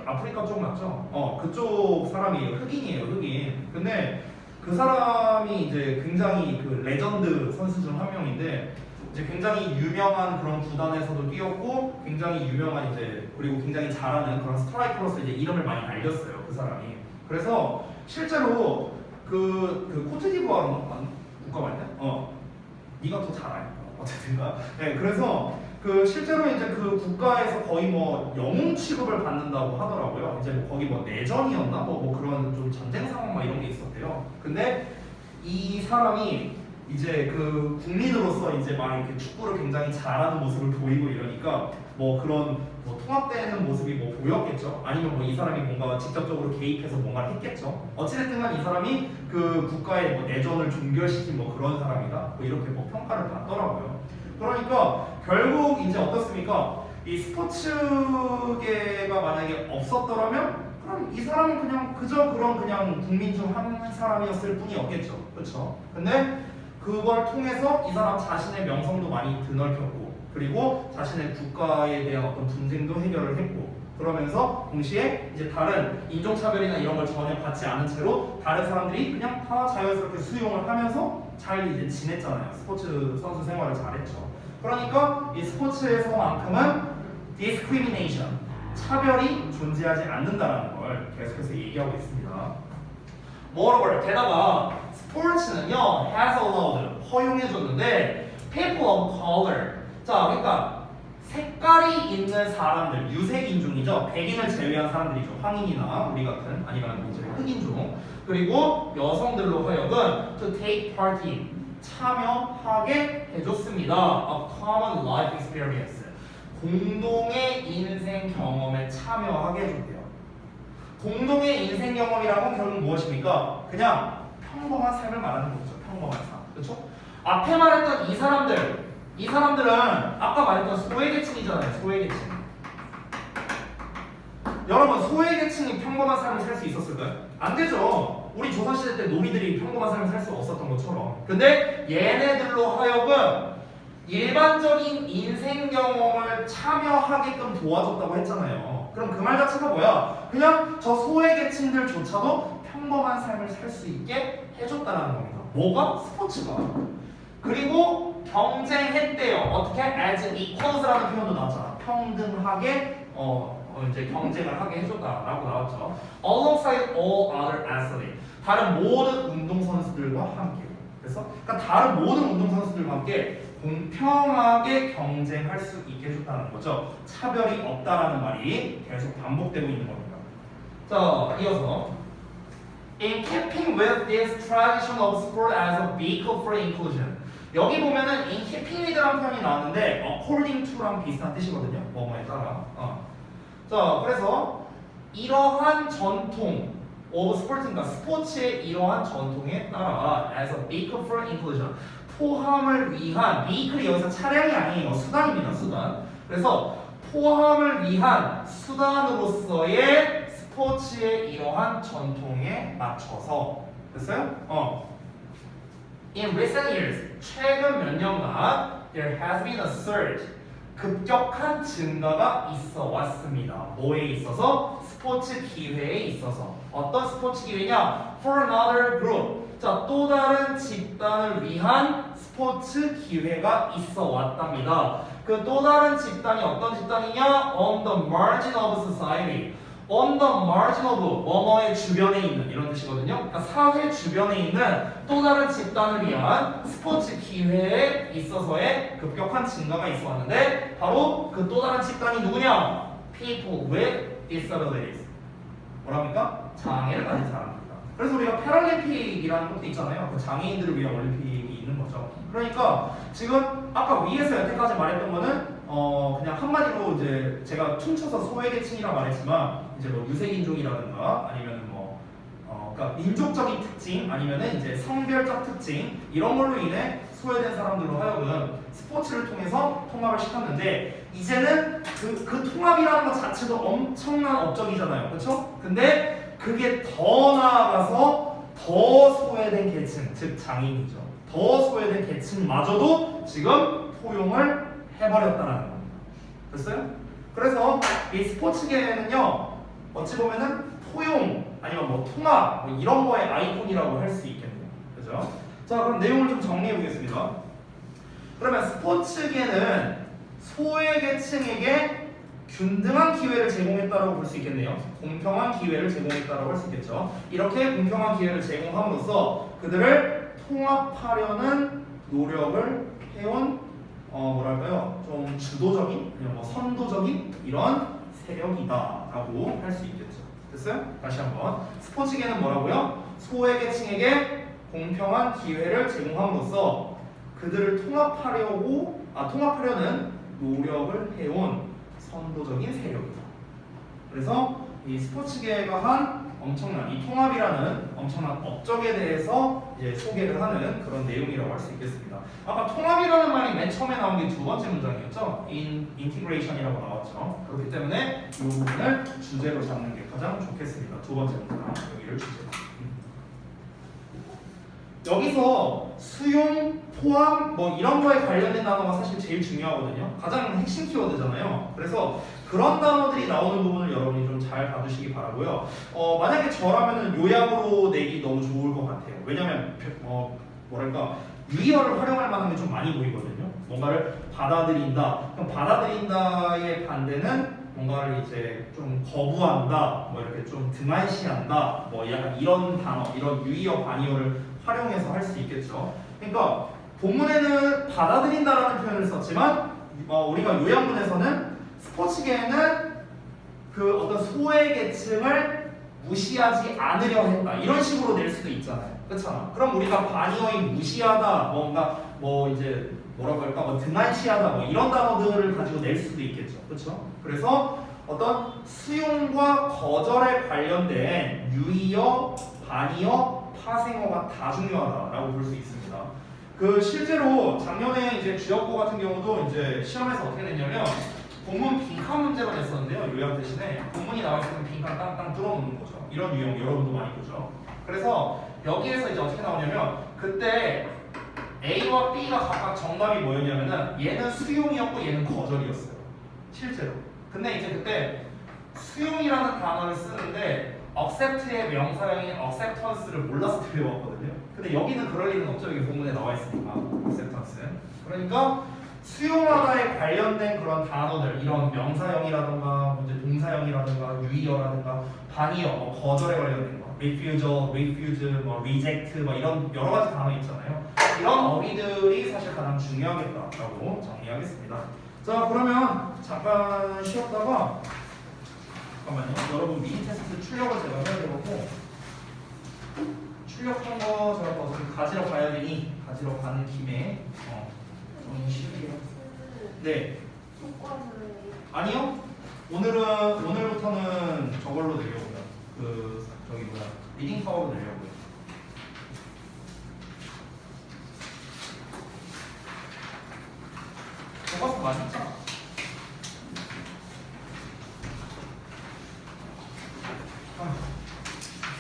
아프리카 쪽 맞죠? 그쪽 사람이에요. 흑인이에요, 흑인. 근데 그 사람이 이제 굉장히 레전드 선수 중 한 명인데 이제 굉장히 유명한 그런 구단에서도 뛰었고 굉장히 유명한 이제 그리고 굉장히 잘하는 그런 스트라이커로서 이제 이름을 많이 알렸어요. 그 사람이. 그래서 실제로 코트디부아르 국가 맞냐? 네가 더 잘 알까? 어쨌든가. 네, 그래서 실제로 이제 그 국가에서 거의 뭐 영웅 취급을 받는다고 하더라고요. 이제 거기 내전이었나? 그런 좀 전쟁 상황 이런 게 있었대요. 근데 이 사람이 이제 국민으로서 이제 막 이렇게 축구를 굉장히 잘하는 모습을 보이고 이러니까 그런 통합되는 모습이 보였겠죠. 아니면 이 사람이 뭔가 직접적으로 개입해서 뭔가를 했겠죠. 어찌됐든 이 사람이 국가의 내전을 종결시킨 그런 사람이다. 이렇게 평가를 받더라고요. 그러니까 결국 이제 어떻습니까? 이 스포츠계가 만약에 없었더라면 그럼 이 사람은 그냥 그저 그냥 국민 중 한 사람이었을 뿐이었겠죠. 그렇죠? 근데 그걸 통해서 이 사람 자신의 명성도 많이 드넓혔고 그리고 자신의 국가에 대한 어떤 분쟁도 해결을 했고 그러면서 동시에 이제 다른 인종차별이나 이런 걸 전혀 받지 않은 채로 다른 사람들이 그냥 다 자연스럽게 수용을 하면서 잘 이제 지냈잖아요. 스포츠 선수 생활을 잘했죠. 그러니까 이 스포츠에서만큼은 discrimination, 차별이 존재하지 않는다는 걸 계속해서 얘기하고 있습니다. Moreover, 게다가 스포츠는요 has allowed, 허용해줬는데 people of color, 자 그러니까 색깔이 있는 사람들, 유색인종이죠. 백인을 제외한 사람들이죠. 황인이나 우리 같은 아니면 이제 흑인종 그리고 여성들로 하여금 to take part in, 참여하게 해줬습니다. A common life experience, 공동의 인생 경험에 참여하게 해줬대요. 공동의 인생 경험이라고 결국 무엇입니까? 그냥 평범한 삶을 말하는 거죠. 평범한 삶. 그렇죠? 앞에 말했던 이 사람들은 아까 말했던 소외계층이잖아요. 소외계층. 여러분, 소외계층이 평범한 삶을 살 수 있었을까요? 안 되죠. 우리 조선시대 때 노비들이 평범한 삶을 살 수 없었던 것처럼. 근데 얘네들로 하여금 일반적인 인생 경험을 참여하게끔 도와줬다고 했잖아요. 그럼 그 말 자체가 뭐야? 그냥 저 소외계층들조차도 평범한 삶을 살 수 있게 해줬다는 겁니다. 뭐가? 스포츠가. 그리고 경쟁했대요. 어떻게? as equals라는 표현도 나왔잖아. 평등하게 이제 경쟁을 하게 해줬다라고 나왔죠. alongside all other athletes. 다른 모든 운동선수들과 함께. 그래서 그러니까 다른 모든 운동선수들과 함께 공평하게 경쟁할 수 있게 해줬다는 거죠. 차별이 없다라는 말이 계속 반복되고 있는 겁니다. 자, 이어서 In keeping with this tradition of sport as a vehicle for inclusion. 여기 보면은 in keeping with라는 표현이 나왔는데 according to랑 비슷한 뜻이거든요. 뭐뭐에 따라. 자, 그래서 이러한 전통 of sport인가 스포츠의 이러한 전통에 따라 as a vehicle for inclusion. 포함을 위한 vehicle이 여기서 차량이 아니에요. 수단입니다. 수단. 그래서 포함을 위한 수단으로서의 스포츠의 이러한 전통에 맞춰서 됐어요? In recent years, 최근 몇 년간 there has been a surge, 급격한 증가가 있어 왔습니다. 뭐에 있어서? 스포츠 기회에 있어서. 어떤 스포츠 기회냐? For another group. 자, 또 다른 집단을 위한 스포츠 기회가 있어 왔답니다. 그 또 다른 집단이 어떤 집단이냐? On the margin of society. On the margin of 뭐뭐의 주변에 있는 이런 뜻이거든요. 그러니까 사회 주변에 있는 또 다른 집단을 위한 스포츠 기회에 있어서의 급격한 증가가 있어 왔는데 바로 그 또 다른 집단이 누구냐? People with disabilities. 뭐랍니까? 장애를 가진 사람입니다. 그래서 우리가 패럴림픽이라는 것도 있잖아요. 그 장애인들을 위한 올림픽이 있는 거죠. 그러니까 지금 아까 위에서 여태까지 말했던 거는 그냥 한마디로 이제 제가 퉁쳐서 소외계층이라 말했지만 이제 뭐 유색인종이라든가 아니면 그러니까 민족적인 특징 아니면은 이제 성별적 특징 이런 걸로 인해 소외된 사람들로 하여금 스포츠를 통해서 통합을 시켰는데 이제는 그 통합이라는 것 자체도 엄청난 업적이잖아요. 그렇죠? 근데 그게 더 나아가서 더 소외된 계층, 즉 장애인이죠. 더 소외된 계층마저도 지금 포용을 해버렸다는 겁니다. 됐어요? 그래서 이 스포츠계는요, 어찌 보면은 포용 아니면 뭐 통합 뭐 이런 거의 아이콘이라고 할 수 있겠네요. 그죠? 자, 그럼 내용을 좀 정리해 보겠습니다. 그러면 스포츠계는 소외계층에게 균등한 기회를 제공했다고 볼 수 있겠네요. 공평한 기회를 제공했다고 할 수 있겠죠. 이렇게 공평한 기회를 제공함으로써 그들을 통합하려는 노력을 해온 뭐랄까요? 좀 주도적인, 아니면 뭐 선도적인 이런 세력이다라고 할 수 있겠죠. 됐어요? 다시 한번 스포츠계는 뭐라고요? 소외계층에게 공평한 기회를 제공함으로써 그들을 통합하려는 노력을 해온 선도적인 세력이다. 그래서 이 스포츠계가 한 엄청난 이 통합이라는 엄청난 업적에 대해서 이제 소개를 하는 그런 내용이라고 할 수 있겠습니다. 아까 통합이라는 말이 맨 처음에 나온 게 두 번째 문장이었죠. 인티그레이션이라고 나왔죠. 그렇기 때문에 이 부분을 주제로 잡는 게 가장 좋겠습니다. 두 번째 문장 여기를 주제로. 여기서 수용, 포함 뭐 이런 거에 관련된 단어가 사실 제일 중요하거든요. 가장 핵심 키워드잖아요. 그래서 그런 단어들이 나오는 부분을 여러분이 좀 잘 봐주시기 바라고요. 만약에 저라면은 요약으로 내기 너무 좋을 것 같아요. 왜냐면 뭐랄까 유의어를 활용할 만한 게 좀 많이 보이거든요. 뭔가를 받아들인다. 그럼 받아들인다의 반대는 뭔가를 이제 좀 거부한다, 뭐 이렇게 좀 등한시한다, 뭐 약간 이런 단어, 이런 유의어, 반의어를 활용해서 할 수 있겠죠. 그러니까 본문에는 받아들인다라는 표현을 썼지만 우리가 요약문에서는 스포츠계에는 그 어떤 소외계층을 무시하지 않으려 했다 이런 식으로 낼 수도 있잖아요. 그렇잖아. 그럼 우리가 반의어인 무시하다, 뭔가 뭐 이제 뭐라고 할까, 뭐 등한시하다, 뭐 이런 단어들을 가지고 낼 수도 있겠죠. 그렇죠? 그래서 어떤 수용과 거절에 관련된 유의어, 반의어, 파생어가 다 중요하다라고 볼 수 있습니다. 그 실제로 작년에 이제 주역고 같은 경우도 이제 시험에서 어떻게 냈냐면 본문 빈칸 문제가 냈었는데요. 요약 대신에 본문이 나왔을 때 빈칸 땅땅 뚫어놓는 거죠. 이런 유형 여러분도 많이 보죠. 그래서 여기에서 이제 어떻게 나오냐면 그때 A와 B가 각각 정답이 뭐였냐면은 얘는 수용이었고 얘는 거절이었어요. 실제로. 근데 이제 그때 수용이라는 단어를 쓰는데 accept의 명사형인 acceptance를 몰라서 들려왔거든요. 근데 여기는 그럴 리는 없죠. 여기 본문에 나와 있으니까 acceptance는. 그러니까 수용하다에 관련된 그런 단어들, 이런 명사형이라든가 이제 동사형이라든가 유의어라든가 반의어, 뭐 거절에 관련된 거, refusal, refuse, 뭐 reject, 뭐 이런 여러 가지 단어 있잖아요. 이런 어휘들이 사실 가장 중요하겠다라고 정리하겠습니다. 자, 그러면 잠깐 쉬었다가 잠깐만요. 여러분 미니 테스트 출력을 제가 해야 되고 출력한 거 제가 어차피 가지러 가야 되니 가지러 가는 김에 좀 쉬울게요. 네. 아니요. 오늘부터는 저걸로 내려고요. 그 저기 뭐야 리딩 파워로 내려고요. 교과서 많이 있잖아.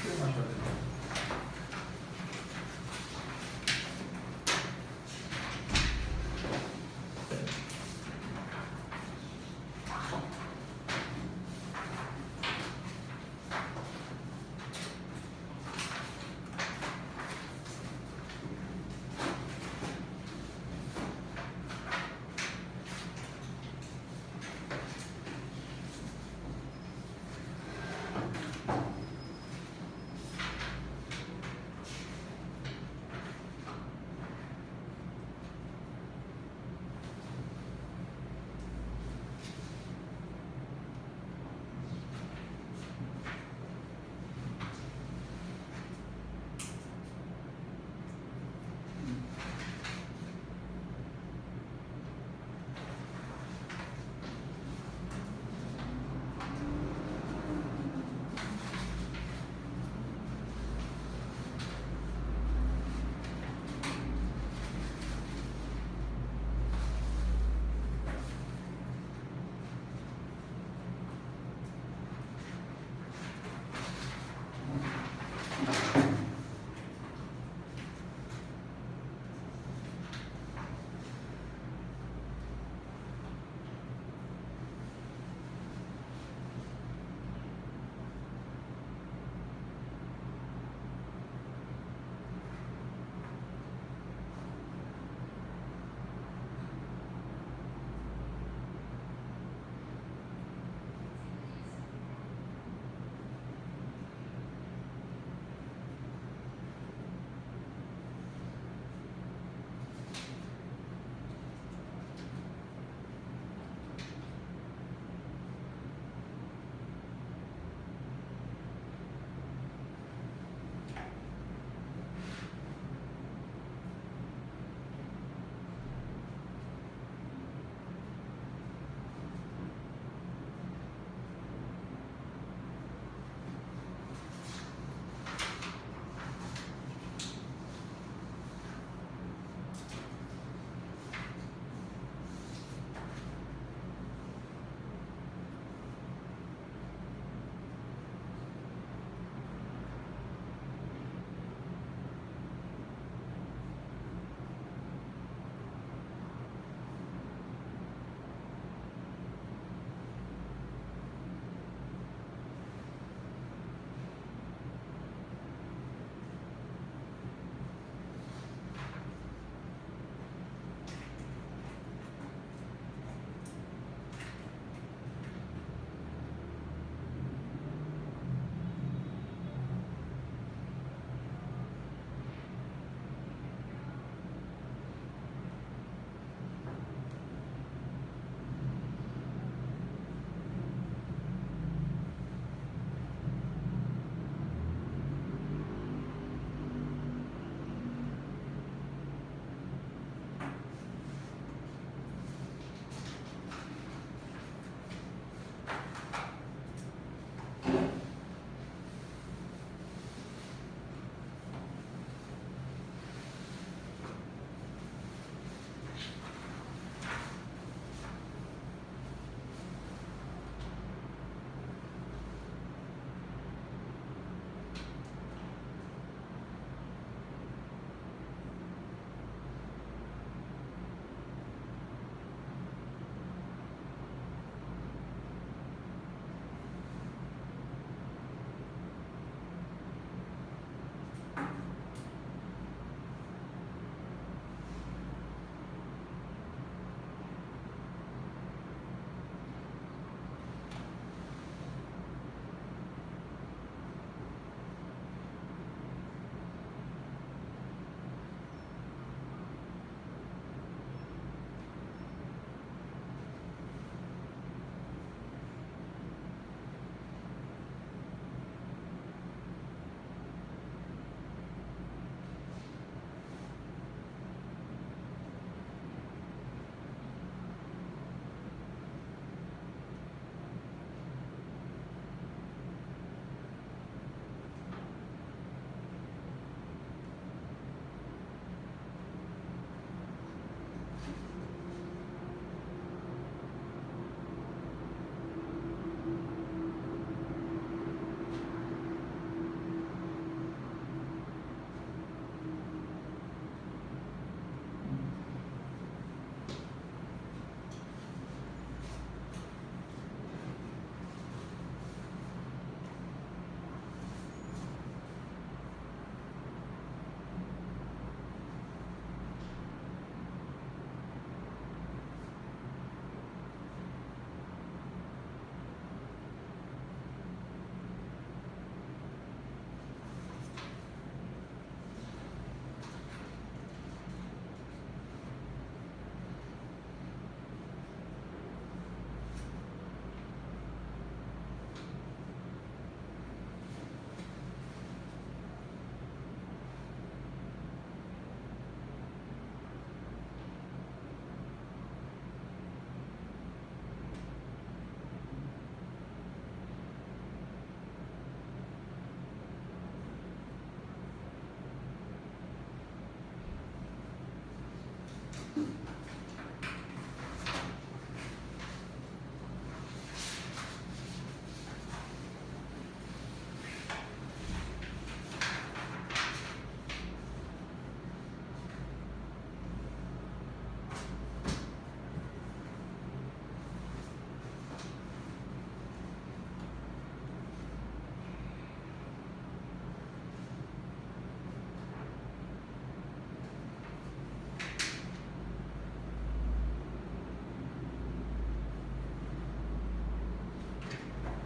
술 마셔야 돼.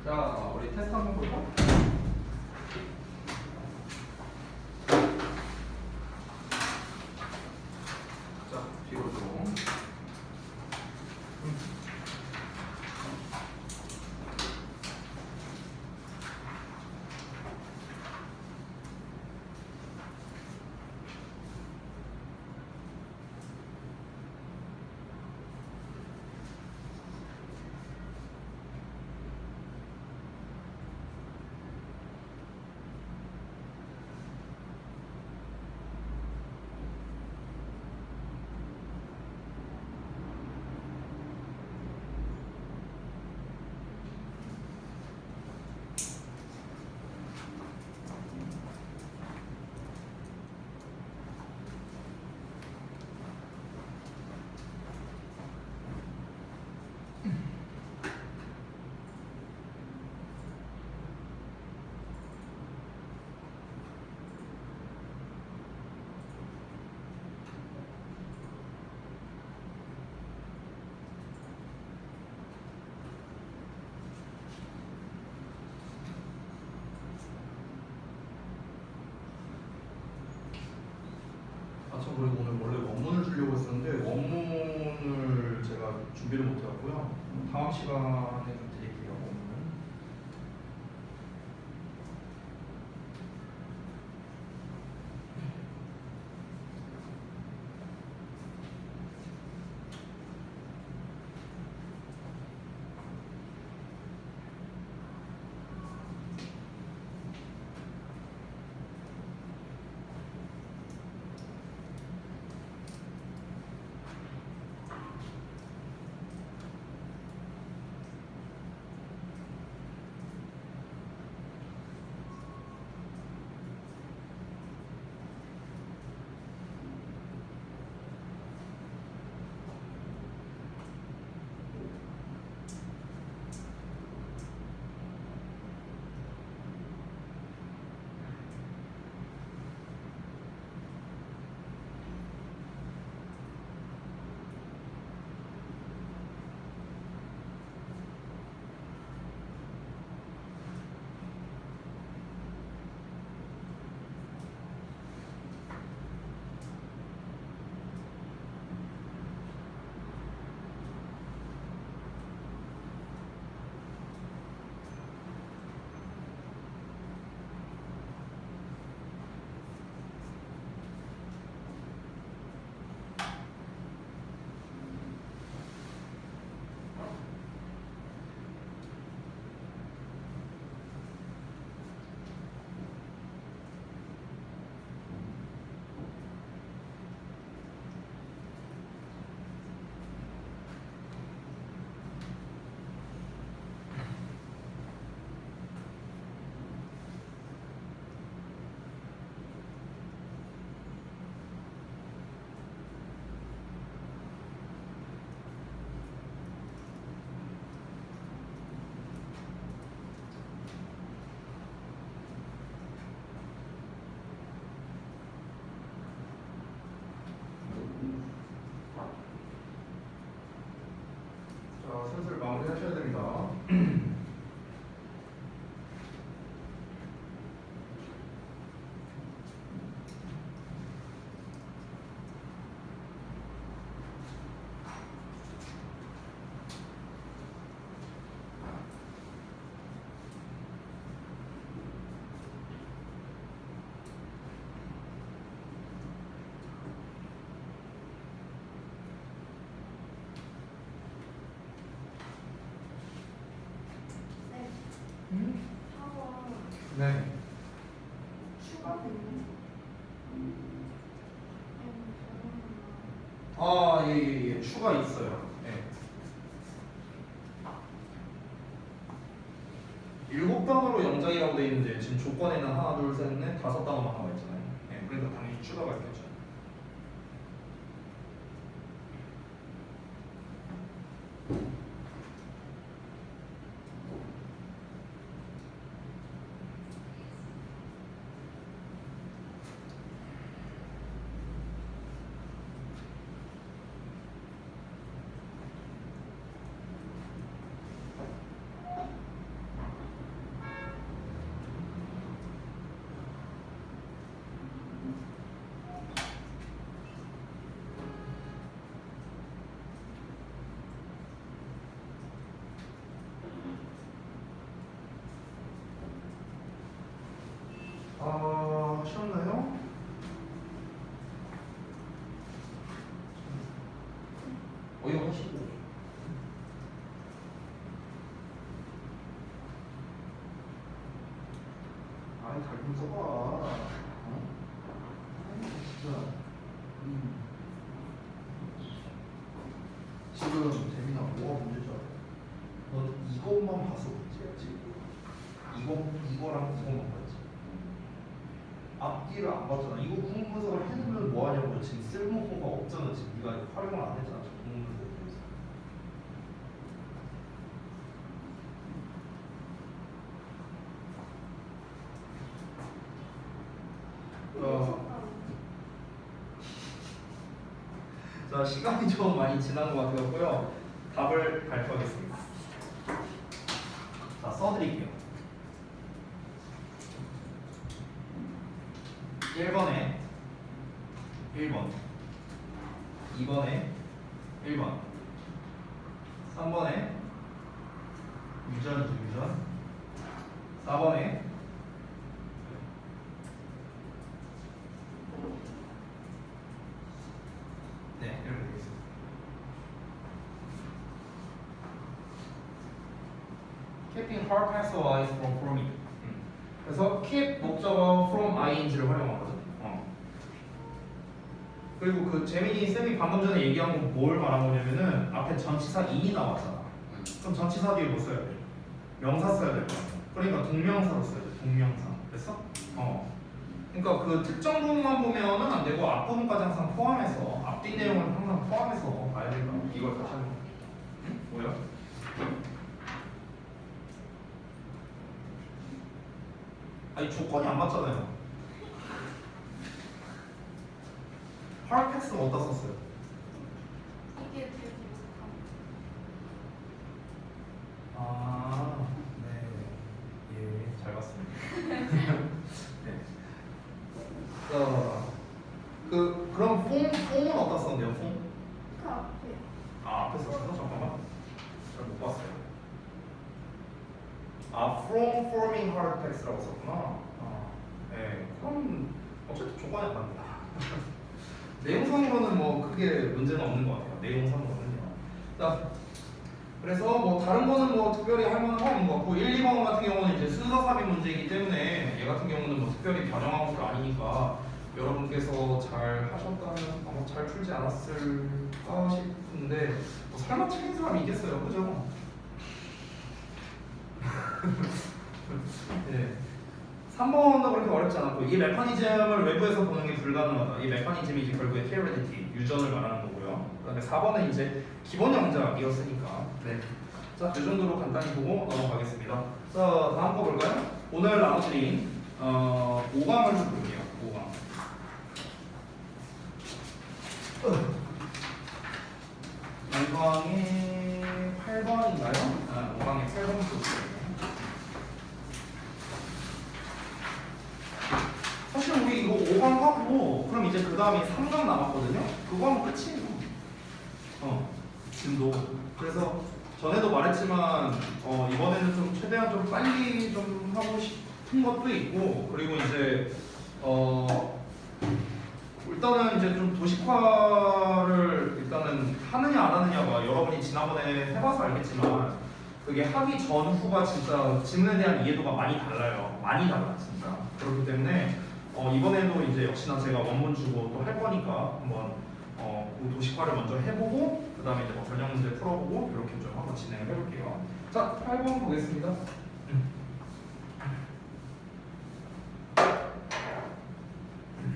자, 우리 테스트 한번 볼까? 자, 뒤로 좀. 참 그리고 오늘 원래 원문을 주려고 했었는데 원문을 제가 준비를 못 해갖고요. 다음 시간에 좀 드릴게요. 원문은. 자, 슬슬 마무리하셔야 됩니다. 네. 추가되는 아, 예, 예, 예. 추가 있어요. 예. 7단어로 영장이라고 돼 있는데 지금 조건에는 하나, 둘, 셋, 넷, 5단어만 나와 있잖아요. 예, 그러니까 당연히 추가가 있겠죠. 어여하시고. 아니 잘좀 써봐. 어? 아니 진짜. 지금 재민아 뭐가 문제지 알아? 너 이것만 봐서 문제야 지금. 이거랑 이거만 봤지. 앞뒤를 안 봤잖아. 이거 구문 분석을 해놓으면 뭐 하냐고. 지금 쓸모가 없잖아. 지금 네가 활용을 안 했잖아. 구문 분석에 대해서. 자, 시간이 좀 많이 지난 것 같고요. 답을 발표하겠습니다. 자, 써드릴게요. 1번에 1번, 2번에 1번, 3번에 유전, 4번에 네, 이렇게 되겠습니다. Keeping hard pass away from forming. 그래서 keep 목적어 from ing를 활용하거든. 그리고 그 재민이 쌤이 방금 전에 얘기한 건 뭘 말한 거냐면은 앞에 전치사 in이 나왔잖아. 그럼 전치사 뒤에 뭐 써야 돼? 명사 써야 될 거 아니야. 그러니까 동명사로 써야 돼. 동명사. 됐어? 그러니까 그 특정 부분만 보면은 안 되고 앞부분까지 항상 포함해서 앞뒤 내용을 항상 포함해서 봐야 된다. 이걸 같이 하는 거. 응? 뭐야? 아니 조건이 안 맞잖아요. 헐텍스는 어디다 썼어요? 이게 되게 못함. 아, 네, 예, 잘 봤습니다. 네. 그럼 폼은 어디다 썼는데요? 폼? 그 앞에. 아, 앞에 썼어? 잠깐만. 잘 못 봤어요. 아, from forming hard text라고 썼구나. 네, 그럼 어쨌든 조건이 안 맞는다. 내용상으로는 뭐 크게 문제는 없는 것 같아요. 내용상으로는요. 자, 그래서 뭐 다른 거는 뭐 특별히 할 만한 거 없는 것 같고 1, 2번 같은 경우는 이제 순서 삽입 문제이기 때문에 얘 같은 경우는 뭐 특별히 변형한 것도 아니니까 여러분께서 잘 하셨다면 아마 잘 풀지 않았을까 싶은데 뭐 설마 틀린 사람이 있겠어요, 그죠? 네. 3번도 그렇게 어렵지 않았고 이 메커니즘을 외부에서 보는 게 불가능하다. 이 메커니즘이 이제 결국에 theoreticity, 유전을 말하는 거고요. 그 다음에 4번은 이제 기본 영작이었으니까 네. 자, 이 정도로 간단히 보고 넘어가겠습니다. 자, 다음 거 볼까요? 오늘 나눠드린 5강을 좀 볼게요. 5강 5강에 8번인가요? 아, 5강에 8번부터 볼게요. 사실 우리 이거 5강 하고 그럼 이제 그 다음에 3강 남았거든요. 그거 하면 끝이에요. 지금도 그래서 전에도 말했지만 이번에는 좀 최대한 좀 빨리 좀 하고 싶은 것도 있고 그리고 이제 일단은 이제 좀 도식화를 일단은 하느냐 안 하느냐가 여러분이 지난번에 해봐서 알겠지만 그게 하기 전후가 진짜 질문에 대한 이해도가 많이 달라요. 많이 달라 진짜. 그렇기 때문에 이번에도 이제 역시나 제가 원문 주고 또 할 거니까 한번 그 도식화를 먼저 해보고 그 다음에 이제 뭐 변형 문제 풀어보고 이렇게 좀 한번 진행을 해볼게요. 자, 8번 보겠습니다.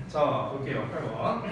자, 볼게요. 8번.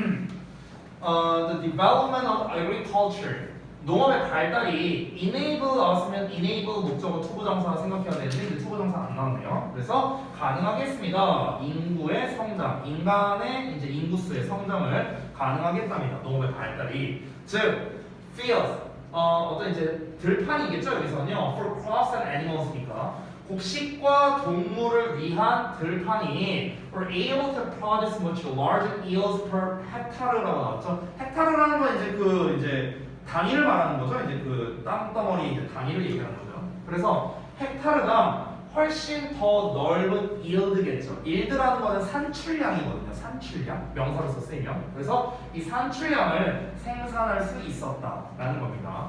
The development of agriculture. 농업의 발달이 enable 나왔으면 enable 목적어 투부정사 생각해야 되는데 이제 투부정사 안 나왔네요. 그래서 가능하게 했습니다. 인구의 성장, 인간의 이제 인구수의 성장을 가능하게 했답니다. 농업의 발달이. 즉, fields, 어떤 이제 들판이겠죠 여기서는요. For crops and animals니까. 곡식과 동물을 위한 들판이 were able to produce much larger yields per hectare라고 나왔죠. 헥타르라는 건 이제 단위를 말하는 거죠. 이제 그 땅덩어리 이제 단위를 얘기하는 거죠. 그래서 헥타르당 훨씬 더 넓은 yield겠죠. yield라는 거는 산출량이거든요. 산출량. 명사로서 쓰이면. 그래서 이 산출량을 생산할 수 있었다라는 겁니다.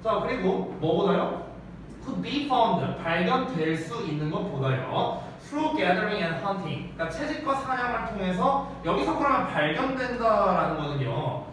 자, 그리고 뭐보다요? could be found. 발견될 수 있는 것보다요. through gathering and hunting. 그러니까 채집과 사냥을 통해서 여기서 그러면 발견된다라는 거는요.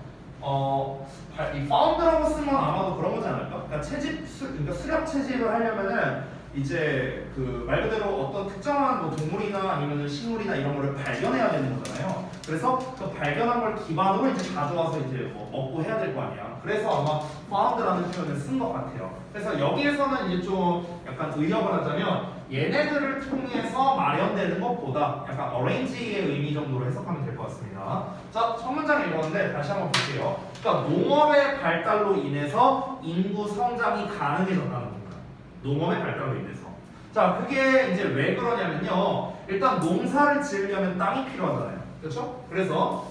이 found라고 쓰면 아마도 그런 거지 않을까? 그러니까 그러니까 수렵 채집을 하려면은 이제 그 말 그대로 어떤 특정한 뭐 동물이나 아니면 식물이나 이런 거를 발견해야 되는 거잖아요. 그래서 그 발견한 걸 기반으로 이제 가져와서 이제 뭐 먹고 해야 될 거 아니야. 그래서 아마 found라는 표현을 쓴 것 같아요. 그래서 여기에서는 이제 좀 약간 의역을 하자면 얘네들을 통해서 마련되는 것보다 약간 arrange의 의미 정도로 해석하면 될 것 같습니다. 자, 첫 문장 읽었는데 다시 한번 볼게요. 그러니까 농업의 발달로 인해서 인구 성장이 가능해졌다는 겁니다. 농업의 발달로 인해서. 자, 그게 이제 왜 그러냐면요. 일단 농사를 지으려면 땅이 필요하잖아요. 그렇죠? 그래서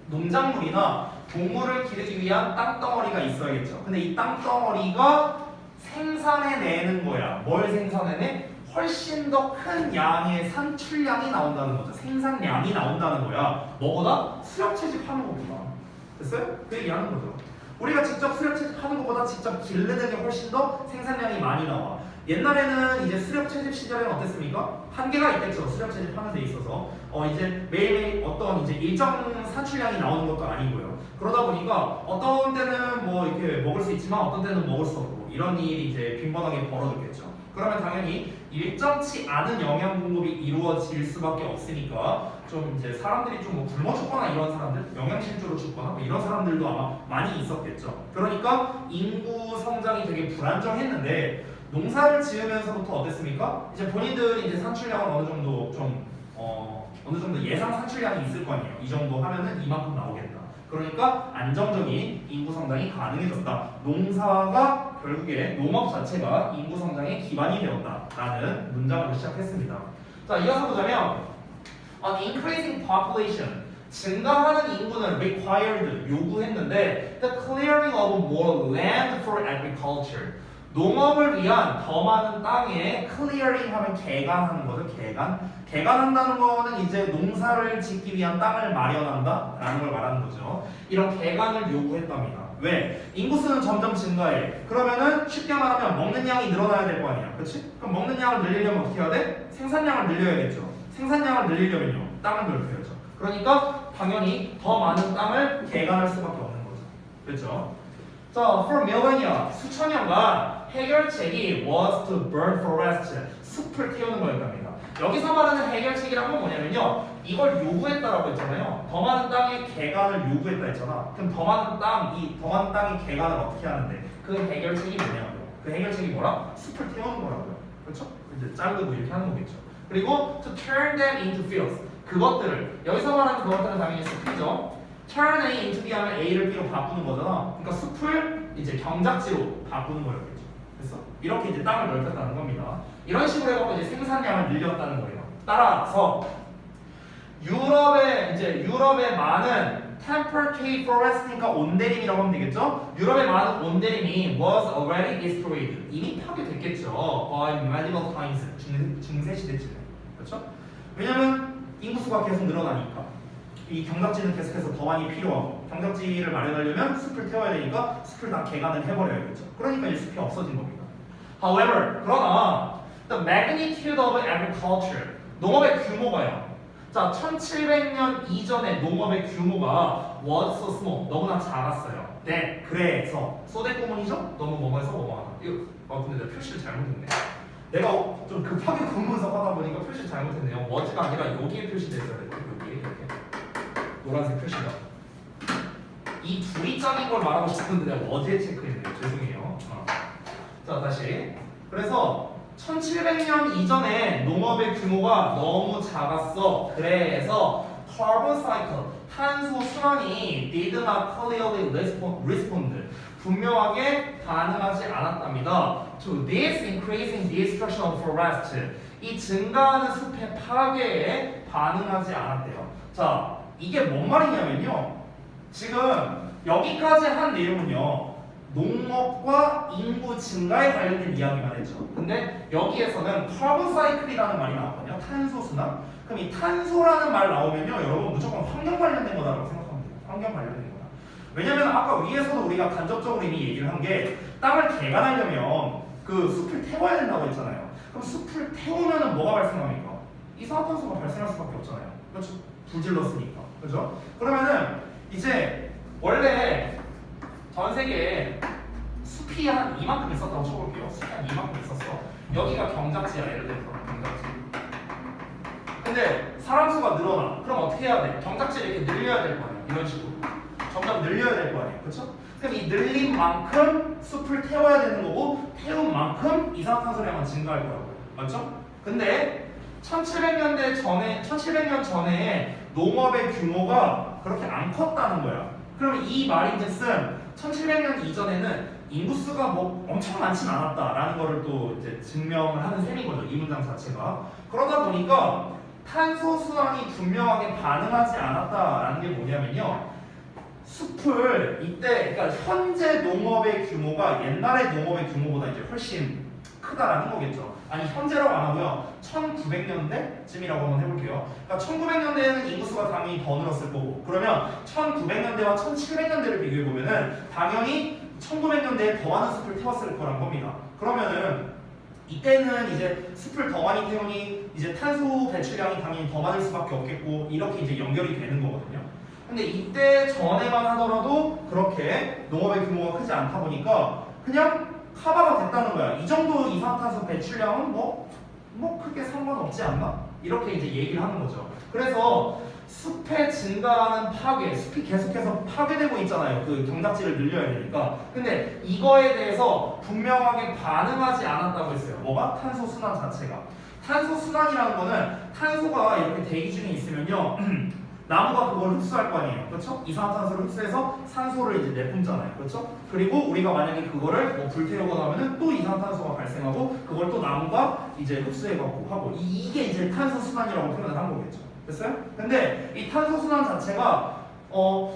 농작물이나 동물을 기르기 위한 땅덩어리가 있어야겠죠. 근데 이 땅덩어리가 생산해내는 거야. 뭘 생산해내? 훨씬 더 큰 양의 산출량이 나온다는 거죠. 생산량이 나온다는 거야. 뭐보다 수렵 채집하는 것보다. 됐어요? 그 얘기하는 거죠. 우리가 직접 수렵 채집하는 것보다 직접 기르는 게 훨씬 더 생산량이 많이 나와. 옛날에는 이제 수렵 채집 시절에는 어땠습니까? 한계가 있겠죠. 수렵 채집하는 데 있어서 이제 매일매일 어떤 이제 일정 산출량이 나오는 것도 아니고요. 그러다 보니까 어떤 때는 뭐 이렇게 먹을 수 있지만 어떤 때는 먹을 수 없고 이런 일이 이제 빈번하게 벌어졌겠죠. 그러면 당연히 일정치 않은 영양 공급이 이루어질 수밖에 없으니까 좀 이제 사람들이 좀 뭐 굶어 죽거나 이런 사람들, 영양실조로 죽거나 뭐 이런 사람들도 아마 많이 있었겠죠. 그러니까 인구 성장이 되게 불안정했는데 농사를 지으면서부터 어땠습니까? 이제 본인들이 이제 산출량은 어느 정도 좀 어느 정도 예상 산출량이 있을 거 아니에요. 이 정도 하면은 이만큼 나오겠다. 그러니까 안정적인 인구 성장이 가능해졌다. 농사가 결국에 농업 자체가 인구 성장의 기반이 되었다라는 문장으로 시작했습니다. 자, 이어서 보자면 An increasing population 증가하는 인구는 required 요구했는데 the clearing of more land for agriculture 농업을 위한 더 많은 땅에 clearing 하면 개간하는 거죠. 개간한다는 거는 이제 농사를 짓기 위한 땅을 마련한다라는 걸 말하는 거죠. 이런 개간을 요구했답니다. 왜? 인구수는 점점 증가해. 그러면은 쉽게 말하면 먹는 양이 늘어나야 될 거 아니야. 그렇지? 그럼 먹는 양을 늘리려면 어떻게 해야 돼? 생산량을 늘려야겠죠. 생산량을 늘리려면요. 땅을 넓혀야죠. 그러니까 당연히 더 많은 땅을 개간할 수밖에 없는 거죠. 그렇죠? 자, for millennia, 수천 년간 해결책이 was to burn forest, 숲을 태우는 거였답니다. 여기서 말하는 해결책이란 건 뭐냐면요. 이걸 요구했다라고 했잖아요. 더 많은 땅의 개간을 요구했다 했잖아. 그럼 더 많은 땅의 개간을 어떻게 하는데 그 해결책이 뭐냐고요. 그 해결책이 뭐라? 숲을 태우는 거라고요. 그렇죠? 이제 자르고 이렇게 하는 거겠죠. 그리고 to turn them into fields. 그것들을 여기서 말하는 그것들은 당연히 숲이죠. turn A into B 하면 A를 B로 바꾸는 거잖아. 그러니까 숲을 이제 경작지로 바꾸는 거였겠죠. 그래서 이렇게 이제 땅을 넓혔다는 겁니다. 이런 식으로 해갖고 이제 생산량을 늘렸다는 거예요. 따라서 유럽의 많은 temperate forest니까 온대림이라고 하면 되겠죠? 유럽의 많은 온대림이 was already destroyed. 이미 파괴됐겠죠. by medieval times. 중세 시대쯤에. 그렇죠? 왜냐면 인구수가 계속 늘어나니까. 이 경작지는 계속해서 더 많이 필요하고 경작지를 마련하려면 숲을 태워야 되니까 숲을 다 개간을 해버려야겠죠. 그러니까 이 숲이 없어진 겁니다. However, 그러나 the magnitude of agriculture, 농업의 규모가요. 자, 1700년 이전의 농업의 규모가 was so small, 너무나 작았어요. 네, 그래서 소대구문이죠? 너무 뭐뭐해서 뭐뭐하다. 이거 근데 내가 표시를 잘못했네. 내가 좀 급하게 구문석하다 보니까 표시를 잘못했네요. was가 아니라 여기에 표시되어 있어야 돼요. 여기에 이렇게 노란색 표시가. 이 둘이 짝인 걸 말하고 싶었는데 내가 was에 체크했네요. 죄송해요. 자, 다시. 그래서 1700년 이전에 농업의 규모가 너무 작았어. 그래서 carbon cycle, 탄소 순환이 did not clearly respond, 분명하게 반응하지 않았답니다. To this increasing destruction of forest, 이 증가하는 숲의 파괴에 반응하지 않았대요. 자, 이게 뭔 말이냐면요. 지금 여기까지 한 내용은요. 농업과 인구 증가에 관련된 이야기만 했죠. 근데 여기에서는 카본 사이클이라는 말이 나왔거든요. 탄소 순환. 그럼 이 탄소라는 말 나오면요, 여러분 무조건 환경 관련된 거다라고 생각하면 돼요. 환경 관련된 거다. 왜냐면 아까 위에서도 우리가 간접적으로 이미 얘기를 한 게 땅을 개간하려면 그 숲을 태워야 된다고 했잖아요. 그럼 숲을 태우면은 뭐가 발생합니까? 이산화탄소가 발생할 수밖에 없잖아요. 그렇죠? 불 질렀으니까. 그렇죠? 그러면은 이제 원래 전 세계에 숲이 한 이만큼 있었다고 쳐볼게요. 숲이 한 이만큼 있었어. 여기가 경작지야, 예를 들어서 경작지. 근데 사람 수가 늘어나. 그럼 어떻게 해야 돼? 경작지를 이렇게 늘려야 될 거 아니야. 이런 식으로. 점점 늘려야 될 거 아니에요. 그렇죠? 그럼 이 늘린 만큼 숲을 태워야 되는 거고, 태운 만큼 이산화탄소량은 증가할 거라고요. 맞죠? 근데 1700년 전에 농업의 규모가 그렇게 안 컸다는 거야. 그럼 이 말인즉슨 1700년 이전에는 인구수가 뭐 엄청 많진 않았다라는 거를 또 이제 증명을 하는 셈인 거죠. 이 문장 자체가. 그러다 보니까 탄소 순환이 분명하게 반응하지 않았다라는 게 뭐냐면요. 숲을 이때, 그러니까 현재 농업의 규모가 옛날의 농업의 규모보다 이제 훨씬 크다라는 거겠죠. 아니 현재라고 안 하고요. 1900년대쯤이라고 한번 해볼게요. 그러니까 1900년대에는 인구수가 당연히 더 늘었을 거고, 그러면 1900년대와 1700년대를 비교해 보면은 당연히 1900년대에 더 많은 숲을 태웠을 거란 겁니다. 그러면은 이때는 이제 숲을 더 많이 태우니 이제 탄소 배출량이 당연히 더 많을 수밖에 없겠고, 이렇게 이제 연결이 되는 거거든요. 근데 이때 전에만 하더라도 그렇게 농업의 규모가 크지 않다 보니까 그냥 커버가 됐다는 거야. 이 정도 이산화탄소 배출량은 뭐 크게 상관없지 않나? 이렇게 이제 얘기를 하는 거죠. 그래서 숲에 증가하는 파괴, 숲이 계속해서 파괴되고 있잖아요. 그 경작지를 늘려야 되니까. 근데 이거에 대해서 분명하게 반응하지 않았다고 했어요. 뭐가? 탄소 순환 자체가. 탄소 순환이라는 거는 탄소가 이렇게 대기 중에 있으면요. 나무가 그걸 흡수할 거 아니에요. 그렇죠? 이산화탄소를 흡수해서 산소를 이제 내뿜잖아요. 그렇죠? 그리고 우리가 만약에 그거를 뭐 불태우거나 하면은 또 이산화탄소가 발생하고 그걸 또 나무가 이제 흡수해갖고 하고 이게 이제 탄소 순환이라고 표현을 한 거겠죠. 됐어요? 근데 이 탄소 순환 자체가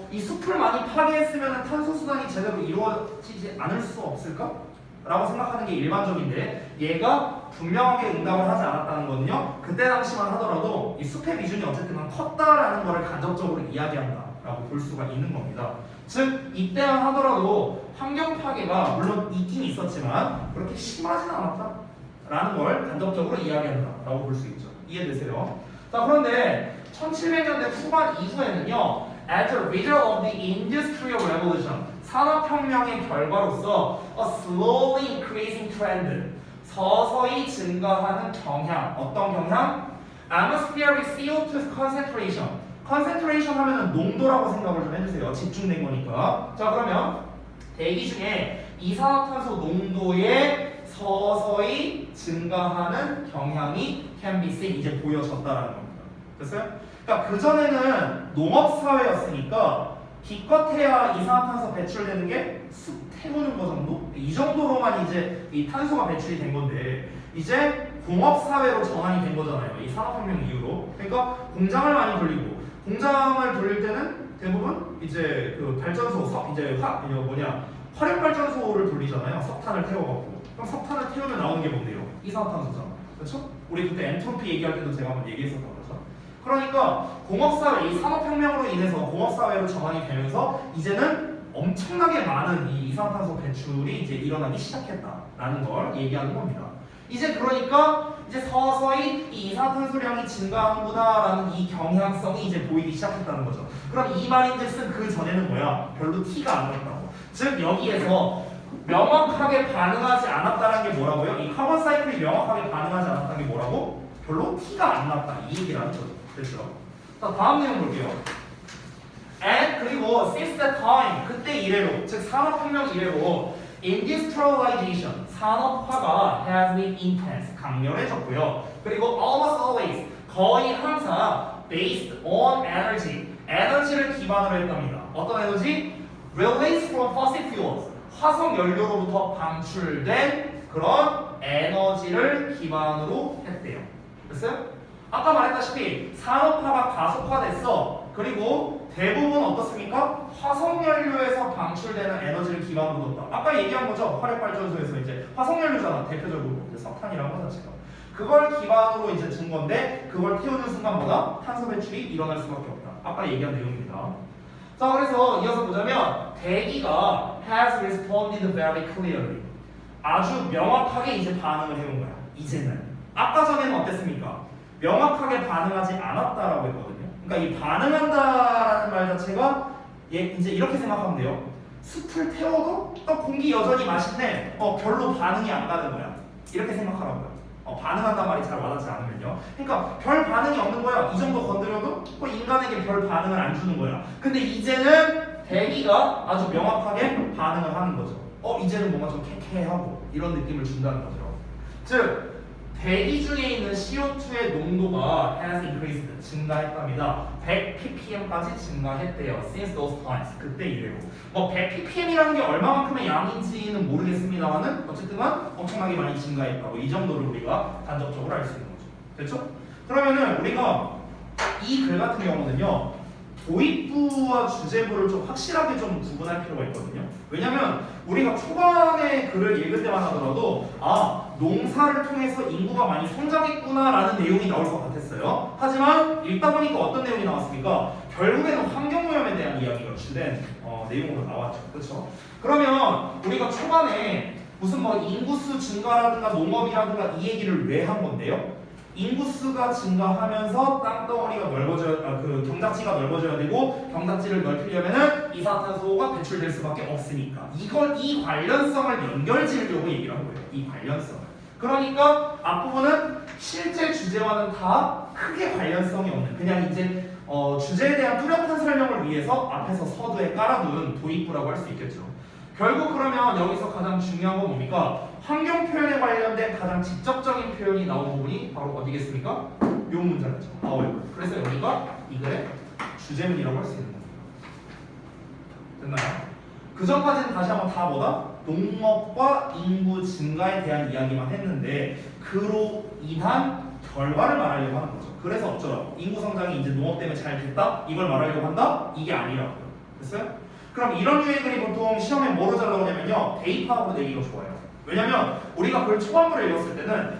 이 숲을 많이 파괴했으면 탄소 순환이 제대로 이루어지지 않을 수 없을까? 라고 생각하는 게 일반적인데 얘가 분명하게 응답을 하지 않았다는 거는요. 그때 당시만 하더라도 이 숲의 비중이 어쨌든 컸다라는 것을 간접적으로 이야기한다라고 볼 수가 있는 겁니다. 즉 이때만 하더라도 환경 파괴가 물론 있긴 있었지만 그렇게 심하진 않았다라는 걸 간접적으로 이야기한다라고 볼 수 있죠. 이해되세요? 자, 그런데 1700년대 후반 이후에는요. As a result of the Industrial Revolution, 산업혁명의 결과로서 a slowly increasing trend, 서서히 증가하는 경향. 어떤 경향? Atmospheric CO2 concentration. concentration 하면은 농도라고 생각을 좀 해주세요. 집중된 거니까. 자, 그러면 대기 중에 이산화탄소 농도의 서서히 증가하는 경향이 can be seen, 이제 보여졌다라는 겁니다. 됐어요? 그러니까 그전에는 농업사회였으니까 기껏해야 이산화탄소 배출되는 게 숲 태우는 거 정도? 이 정도로만 이제 이 탄소가 배출이 된 건데 이제 공업사회로 전환이 된 거잖아요. 이 산업혁명 이후로. 그러니까 공장을 많이 돌리고 공장을 돌릴 때는 대부분 이제 그 발전소, 화력발전소를 돌리잖아요. 석탄을 태워갖고. 그럼 석탄을 태우면 나오는 게 뭔데요? 이산화탄소잖아. 그렇죠? 우리 그때 엔트로피 얘기할 때도 제가 한번 얘기했었던 거죠. 그러니까 공업사회, 이 산업혁명으로 인해서 공업사회로 전환이 되면서 이제는 엄청나게 많은 이 이산화탄소 배출이 이제 일어나기 시작했다라는 걸 얘기하는 겁니다. 이제 그러니까 이제 서서히 이 이산화탄소량이 증가하는구나라는 이 경향성이 이제 보이기 시작했다는 거죠. 그럼 이 말인즉슨 그 전에는 뭐야? 별로 티가 안 났다고. 즉 여기에서 명확하게 반응하지 않았다는 게 뭐라고요? 이 카본 사이클이 명확하게 반응하지 않았다는 게 뭐라고? 별로 티가 안 났다. 이 얘기라는 거죠. 됐죠? 자, 다음 내용 볼게요. And 그리고 since that time, 그때 이래로, 즉 산업혁명 이래로 industrialization, 산업화가 has been intense, 강렬해졌고요. 그리고 almost always, 거의 항상 based on energy, 에너지를 기반으로 했답니다. 어떤 에너지? Released from fossil fuels, 화석 연료로부터 방출된 그런 에너지를 기반으로 했대요. 됐어요? 아까 말했다시피 산업화가 가속화됐어. 그리고 대부분 어떻습니까? 화석연료에서 방출되는 에너지를 기반으로 뒀다. 아까 얘기한 거죠. 화력발전소에서 이제 화석연료잖아. 대표적으로 이제 석탄이라는 거 자체가. 그걸 기반으로 이제 둔 건데 그걸 태우는 순간 뭐다? 탄소 배출이 일어날 수밖에 없다. 아까 얘기한 내용입니다. 자, 그래서 이어서 보자면 대기가 has responded very clearly. 아주 명확하게 이제 반응을 해온 거야. 이제는. 아까 전에는 어땠습니까? 명확하게 반응하지 않았다라고 했거든요. 그러니까 이 반응한다라는 말 자체가 이제 이렇게 생각하면 돼요. 숲을 태워도 공기 여전히 맛있네. 별로 반응이 안 가는 거야. 이렇게 생각하라고요. 반응한단 말이 잘 와닿지 않으면요. 그러니까 별 반응이 없는 거야. 이 정도 건드려도 인간에게 별 반응을 안 주는 거야. 근데 이제는 대기가 아주 명확하게 반응을 하는 거죠. 이제는 뭔가 좀 쾌쾌하고 이런 느낌을 준다는 거죠. 즉 대기 중에 있는 CO2의 농도가 has increased, 증가했답니다. 100 ppm까지 증가했대요. Since those times, 그때 이래로. 100 ppm이라는 게 얼마만큼의 양인지는 모르겠습니다만은 어쨌든간 엄청나게 많이 증가했다고. 이 정도를 우리가 간접적으로 알 수 있는 거죠. 됐죠? 그러면은 우리가 이 글 같은 경우는요, 도입부와 주제부를 좀 확실하게 좀 구분할 필요가 있거든요. 왜냐면 우리가 초반에 글을 읽을 때만 하더라도 농사를 통해서 인구가 많이 성장했구나라는 내용이 나올 것 같았어요. 하지만 읽다 보니까 어떤 내용이 나왔습니까? 결국에는 환경오염에 대한 이야기가 주된 내용으로 나왔죠. 그렇죠? 그러면 우리가 초반에 무슨 인구수 증가라든가 농업이라든가 이 얘기를 왜 한 건데요? 인구수가 증가하면서 땅덩어리가 넓어져야, 경작지가 넓어져야 되고 경작지를 넓히려면은 이산화탄소가 배출될 수밖에 없으니까 이 관련성을 연결지으려고 얘기를 한 거예요. 이 관련성을. 그러니까 앞부분은 실제 주제와는 다 크게 관련성이 없는, 그냥 이제 주제에 대한 뚜렷한 설명을 위해서 앞에서 서두에 깔아둔 도입부라고 할 수 있겠죠. 결국 그러면 여기서 가장 중요한 건 뭡니까? 환경 표현에 관련된 가장 직접적인 표현이 나온 부분이 바로 어디겠습니까? 요 문장이죠. 그래서 여기가 이 글의 주제문이라고 할 수 있는 겁니다. 됐나요? 그 전까지는 다시 한번 다 뭐다? 농업과 인구 증가에 대한 이야기만 했는데 그로 인한 결과를 말하려고 하는 거죠. 그래서 어쩌라고? 인구 성장이 이제 농업 때문에 잘 됐다? 이걸 말하려고 한다? 이게 아니라고요. 됐어요? 그럼 이런 류의 글이 보통 시험에 뭐로 잘 나오냐면요, 대입학으로 내기가 좋아요. 왜냐면 우리가 그걸 초반부를 읽었을 때는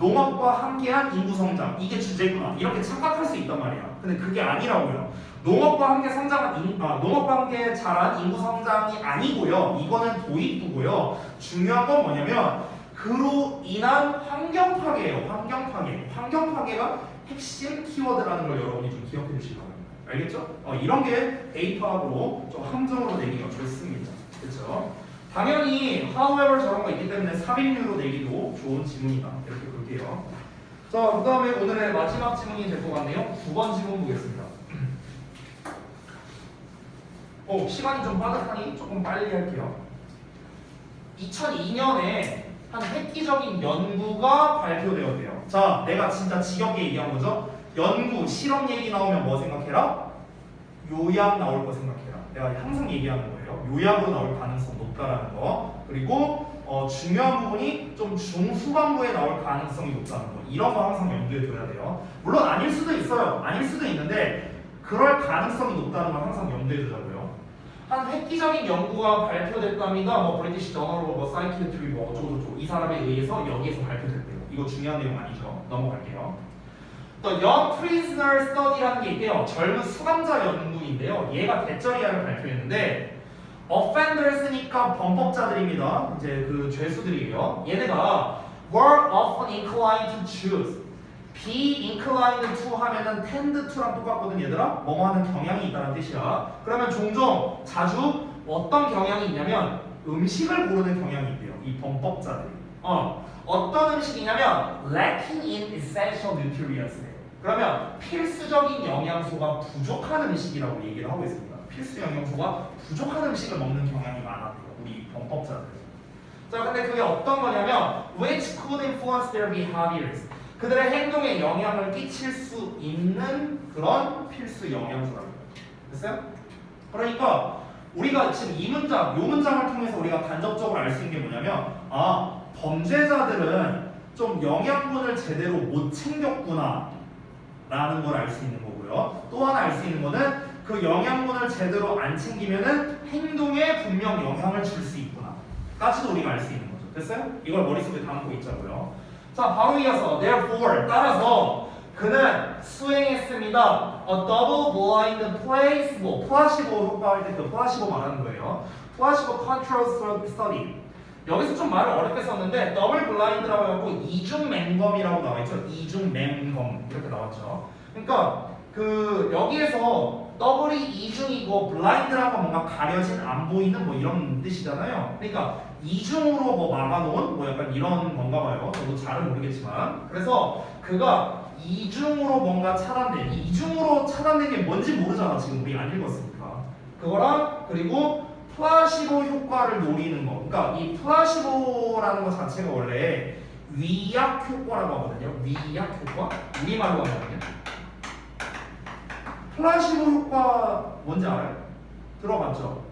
농업과 함께한 인구 성장 이게 주제구나 이렇게 착각할 수 있단 말이야. 근데 그게 아니라고요. 농업과 함께 농업과 함께 자란 인구 성장이 아니고요. 이거는 도입부고요. 중요한 건 뭐냐면 그로 인한 환경 파괴예요. 환경 파괴가 핵심 키워드라는 걸 여러분이 좀 기억해 주시기 바랍니다. 알겠죠? 이런 게 대입학으로 좀 함정으로 내기가 좋습니다. 그렇죠? 당연히 however 저런 거 있기 때문에 삽입류로 내기도 좋은 지문이다. 이렇게 볼게요. 자, 그 다음에 오늘의 마지막 지문이 될 것 같네요. 9번 지문 보겠습니다. 시간이 좀 빠듯하니 조금 빨리 할게요. 2002년에 한 획기적인 연구가 발표되었대요. 자, 내가 진짜 지겹게 얘기한 거죠. 연구, 실험 얘기 나오면 뭐 생각해라? 요약 나올 거 생각해라. 내가 항상 얘기하는 거예요. 요약으로 나올 가능성 높다라는 거. 그리고 중요한 부분이 좀 중후반부에 나올 가능성이 높다는 거. 이런 거 항상 염두에 둬야 돼요. 물론 아닐 수도 있어요. 아닐 수도 있는데 그럴 가능성이 높다는 걸 항상 염두에 두자고요. 한 획기적인 연구가 발표됐답니다. 브리티시 저널 사이키아트리 어쩌고저쩌고 이 사람에 의해서 여기에서 발표됐대요. 이거 중요한 내용 아니죠. 넘어갈게요. 또 Young Prisoner Study라는 게 있대요. 젊은 수감자 연구인데요. 얘가 대쩌리야를 발표했는데 offenders니까 범법자들입니다. 이제 그 죄수들이에요. 얘네가 were often inclined to choose. be inclined to 하면은 tend to랑 똑같거든 얘들아. 뭐뭐 하는 경향이 있다는 뜻이야. 그러면 종종 자주 어떤 경향이 있냐면 음식을 고르는 경향이 있대요. 이 범법자들이. 어떤 음식이냐면 lacking in essential nutrients. 그러면 필수적인 영양소가 부족한 음식이라고 얘기를 하고 있습니다. 필수 영양소가 부족한 음식을 먹는 경향이 많았대요. 우리 범법자들. 자, 근데 그게 어떤 거냐면 which could influence their behaviors. 그들의 행동에 영향을 끼칠 수 있는 그런 필수 영양소라고요. 됐어요? 그러니까 우리가 지금 이 문장, 요 문장을 통해서 우리가 간접적으로 알 수 있는 게 뭐냐면 범죄자들은 좀 영양분을 제대로 못 챙겼구나 라는 걸 알 수 있는 거고요. 또 하나 알 수 있는 거는 그 영양분을 제대로 안 챙기면은 행동에 분명 영향을 줄 수 있구나 까지도 우리가 알 수 있는 거죠. 됐어요? 이걸 머릿속에 담고 있자고요. 자, 바로 이어서 therefore 따라서 그는 수행했습니다. A double-blind placebo 플라시보 효과 할 때 그 플라시보 말하는 거예요. 플라시보 controlled study. 여기서 좀 말을 어렵게 썼는데 더블 블라인드라고 해갖고 이중 맹검이라고 나와있죠. 이중 맹검 이렇게 나왔죠. 그러니까 그 여기에서 더블이 이중이고 블라인드라는 건 뭔가 가려진 안 보이는 뭐 이런 뜻이잖아요. 그러니까 이중으로 뭐 막아놓은 뭐 약간 이런 건가 봐요. 저도 잘은 모르겠지만 그래서 그가 이중으로 뭔가 차단된 이중으로 차단된 게 뭔지 모르잖아. 지금 우리 안 읽었으니까 그거랑 그리고 플라시보 효과를 노리는 거. 그러니까 이 플라시보라는 것 자체가 원래 위약 효과라고 하거든요. 위약 효과? 우리말로 하면요. 플라시보 효과 뭔지 알아요? 들어봤죠?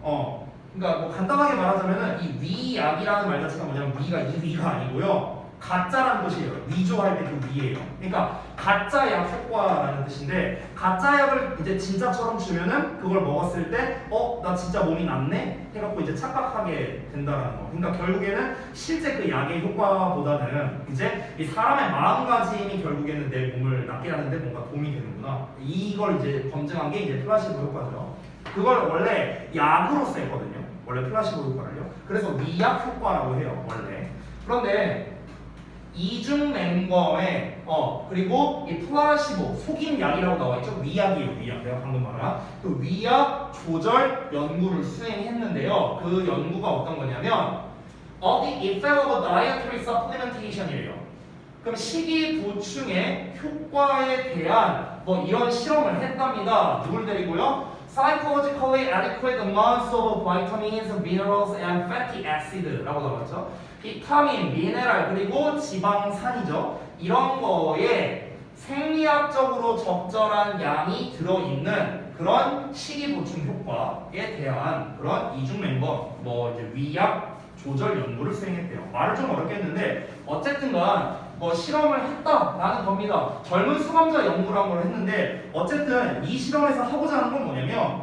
그러니까 뭐 간단하게 말하자면은 이 위약이라는 말 자체가 뭐냐면 위가 이 위가 아니고요. 가짜라는 뜻이에요. 위조할 때 그 위예요. 그러니까 가짜 약 효과라는 뜻인데 가짜 약을 이제 진짜처럼 주면은 그걸 먹었을 때 나 진짜 몸이 낫네 해갖고 이제 착각하게 된다라는 거. 그러니까 결국에는 실제 그 약의 효과보다는 이제 이 사람의 마음가짐이 결국에는 내 몸을 낫게 하는데 뭔가 도움이 되는구나. 이걸 이제 검증한 게 이제 플라시보 효과죠. 그걸 원래 약으로 쓰였거든요. 원래 플라시보 효과를요. 그래서 위약 효과라고 해요. 원래. 그런데 이중 맹검에 그리고 이 플라시보 속임 약이라고 나와 있죠. 위약이에요. 위약. 내가 방금 말한 그 위약 조절 연구를 수행했는데요. 그 연구가 어떤 거냐면 the effect of dietary supplementation이래요. 그럼 식이 보충의 효과에 대한 뭐 이런 실험을 했답니다. 누굴 데리고요? Psychologically adequate amounts of vitamins, minerals, and fatty acid라고 나왔죠. 비타민, 미네랄 그리고 지방산이죠. 이런 거에 생리학적으로 적절한 양이 들어있는 그런 식이 보충 효과에 대한 그런 이중 맹검, 뭐 이제 위약 조절 연구를 수행했대요. 말을 좀 어렵게 했는데 어쨌든간 뭐 실험을 했다라는 겁니다. 젊은 수감자 연구를 한 걸 했는데 어쨌든 이 실험에서 하고자 하는 건 뭐냐면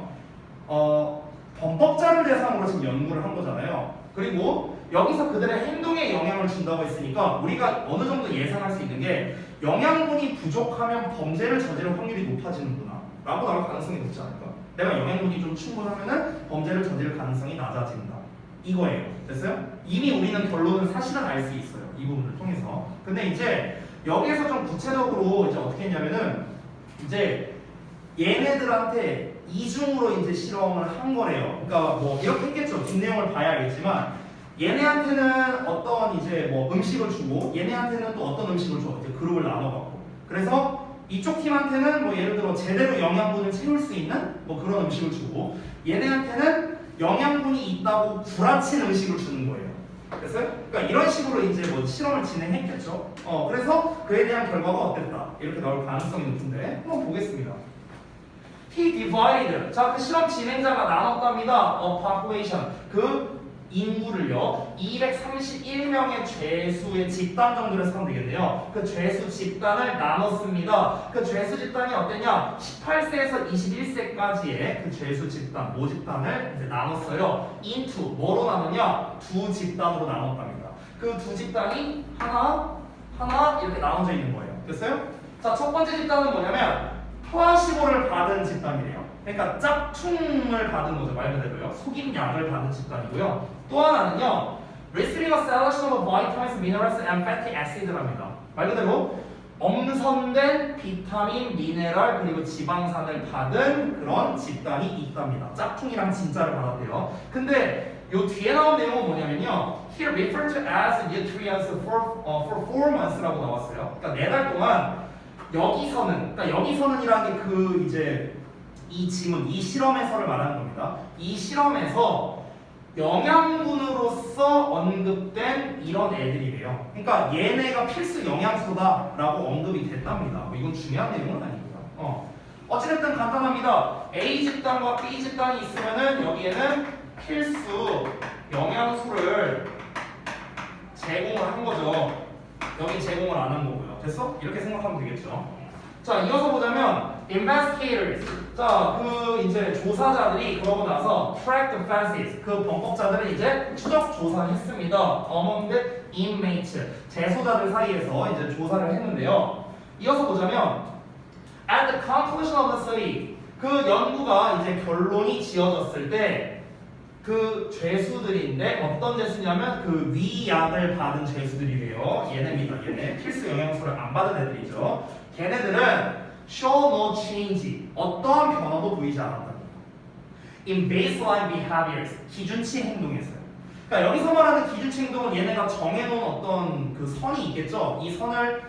범법자를 대상으로 지금 연구를 한 거잖아요. 그리고 여기서 그들의 행동에 영향을 준다고 했으니까 우리가 어느 정도 예상할 수 있는 게 영양분이 부족하면 범죄를 저지를 확률이 높아지는구나 라고 나올 가능성이 높지 않을까? 내가 영양분이 좀 충분하면은 범죄를 저지를 가능성이 낮아진다 이거예요. 됐어요? 이미 우리는 결론은 사실은 알 수 있어요. 이 부분을 통해서. 근데 이제 여기에서 좀 구체적으로 이제 어떻게 했냐면은 이제 얘네들한테 이중으로 이제 실험을 한 거래요. 그러니까 뭐 이렇게 했겠죠. 뒷내용을 봐야 알겠지만 얘네한테는 어떤 이제 뭐 음식을 주고 얘네한테는 또 어떤 음식을 줘. 이제 그룹을 나눠갖고. 그래서 이쪽 팀한테는 뭐 예를 들어 제대로 영양분을 채울 수 있는 뭐 그런 음식을 주고 얘네한테는 영양분이 있다고 구라친 음식을 주는 거예요. 됐어요? 그러니까 이런 식으로 이제 뭐 실험을 진행했겠죠. 그래서 그에 대한 결과가 어땠다. 이렇게 나올 가능성이 높은데 한번 보겠습니다. He divided. 자, 그 실험 진행자가 나눴답니다. population. 그 인구를요 231명의 죄수의 집단 정도로 해서 하면 되겠네요. 그 죄수 집단을 나눴습니다. 그 죄수 집단이 어땠냐? 18세에서 21세까지의 그 죄수 집단, 모집단을 이제 나눴어요. into 뭐로 나누냐? 두 집단으로 나눴답니다. 그 두 집단이 하나 이렇게 나눠져 있는 거예요. 됐어요? 자, 첫 번째 집단은 뭐냐면 플라시보를 받은 집단이래요. 그러니까 짝퉁을 받은 거죠. 말 그대로요. 속임약을 받은 집단이고요. 또 하나는요. Receiving a selection of vitamins, minerals, and fatty acid랍니다. 말 그대로 엄선된 비타민, 미네랄, 그리고 지방산을 받은 그런 집단이 있답니다. 짝퉁이랑 진짜를 받았대요. 근데 요 뒤에 나온 내용은 뭐냐면요. Here referred to as nutrients for 4 months라고 나왔어요. 그러니까 4달 동안 여기서는이라는 게 그 이제 이 지문, 이 실험에서를 말하는 겁니다. 이 실험에서 영양분으로서 언급된 이런 애들이래요. 그러니까 얘네가 필수 영양소다라고 언급이 됐답니다. 뭐 이건 중요한 내용은 아니고요. 어찌됐든 간단합니다. A 집단과 B 집단이 있으면은 여기에는 필수 영양소를 제공을 한 거죠. 여기 제공을 안 한 거고요. 됐어? 이렇게 생각하면 되겠죠. 자, 이어서 보자면 investigators. 자, 그 이제 조사자들이 그러고 나서 track the fences. 그 범법자들은 이제 추적 조사를 했습니다. among the inmates. 재소자들 사이에서 이제 조사를 했는데요. 이어서 보자면 at the conclusion of the study. 그 연구가 이제 결론이 지어졌을 때 그 죄수들인데 어떤 죄수냐면 그 위약을 받은 죄수들이래요. 얘네입니다. 얘네 필수 영양소를 안 받은 애들이죠. 걔네들은 show no change 어떠한 변화도 보이지 않았답니다. in baseline behaviors 기준치 행동에서요. 그러니까 여기서 말하는 기준치 행동은 얘네가 정해놓은 어떤 그 선이 있겠죠. 이 선을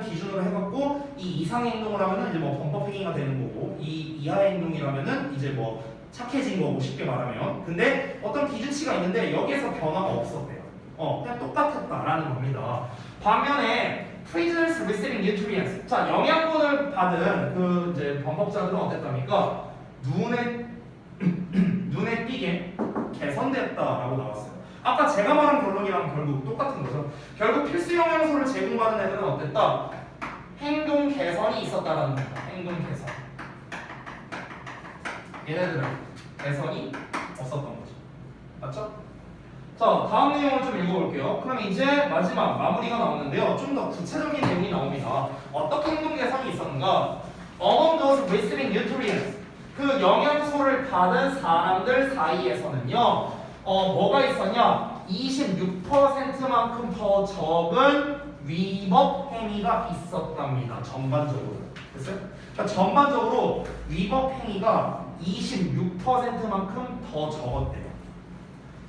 기준으로 해갖고 이 이상의 행동을 하면은 이제 뭐 범법 행위가 되는 거고 이 이하의 행동이라면은 이제 뭐 착해진 거고 쉽게 말하면. 근데 어떤 기준치가 있는데 여기에서 변화가 없었대요. 그냥 똑같았다라는 겁니다. 반면에 prisoners receiving nutrients. 자, 영양분을 받은 그 이제 범법자들은 어땠답니까? 눈에 띄게 개선됐다라고 나왔어요. 아까 제가 말한 결론이랑 결국 똑같은 거죠. 결국 필수 영양소를 제공받은 애들은 어땠다? 행동 개선이 있었다라는 겁니다. 행동 개선. 얘네들은 개선이 없었던 거죠. 맞죠? 자, 다음 내용을 좀 읽어볼게요. 그럼 이제 마지막 마무리가 나오는데요. 좀 더 구체적인 내용이 나옵니다. 어떻게 행동 개선이 있었는가? Among those receiving nutrients. 그 영양소를 받은 사람들 사이에서는요. 뭐가 있었냐? 26%만큼 더 적은 위법 행위가 있었답니다. 전반적으로. 됐어요? 그러니까 전반적으로 위법 행위가 26%만큼 더 적었대요.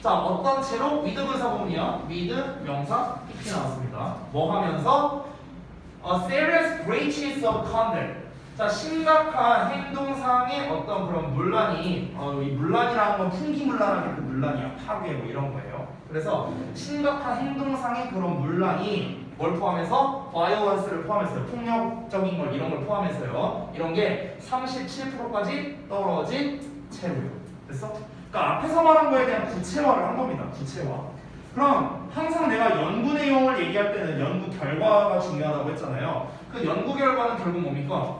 자, 어떤 채로 with 분사 부분이야? with 명사 PP 나왔습니다. 뭐 하면서 serious breaches of conduct. 자, 심각한 행동상의 어떤 그런 문란이 이 문란이라는 건 풍기문란하게 그 문란이야. 파괴 뭐 이런 거예요. 그래서 심각한 행동상의 그런 문란이 뭘 포함해서? violence를 포함했어요. 폭력적인 걸 이런 걸 포함해서요. 이런 게 37%까지 떨어진 채로요. 됐어? 그러니까 앞에서 말한 거에 대한 구체화를 한 겁니다. 구체화. 그럼 항상 내가 연구 내용을 얘기할 때는 연구 결과가 중요하다고 했잖아요. 그 연구 결과는 결국 뭡니까?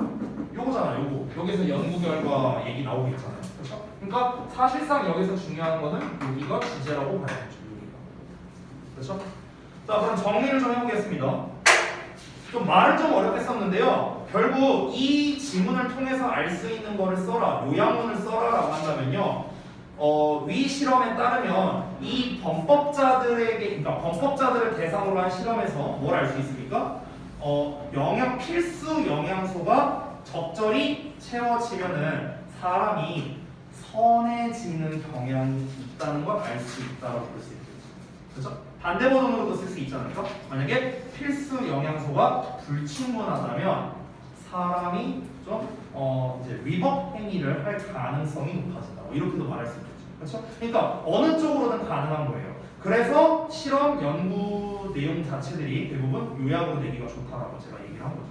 요거잖아, 요거. 여기서 연구 결과 얘기 나오겠잖아요. 그렇죠? 그러니까 사실상 여기서 중요한 거는 여기가 주제라고 봐야겠죠. 여기가. 그렇죠? 자, 그럼 정리를 좀 해보겠습니다. 좀 말을 좀 어렵게 썼는데요. 결국 이 지문을 통해서 알 수 있는 거를 써라, 요양문을 써라라고 한다면요. 위 실험에 따르면 이 범법자들에게, 그러니까 범법자들을 대상으로 한 실험에서 뭘 알 수 있습니까? 필수 영양소가 적절히 채워지면은 사람이 선해지는 경향이 있다는 걸 알 수 있다고 볼 수 있겠죠. 그렇죠? 반대 버전으로도 쓸 수 있잖아요. 만약에 필수 영양소가 불충분하다면 사람이 좀 이제 위법 행위를 할 가능성이 높아진다. 이렇게도 말할 수 있겠죠. 그렇죠? 그러니까 어느 쪽으로든 가능한 거예요. 그래서 실험 연구 내용 자체들이 대부분 요약으로 내기가 좋다라고 제가 얘기를 한 거죠.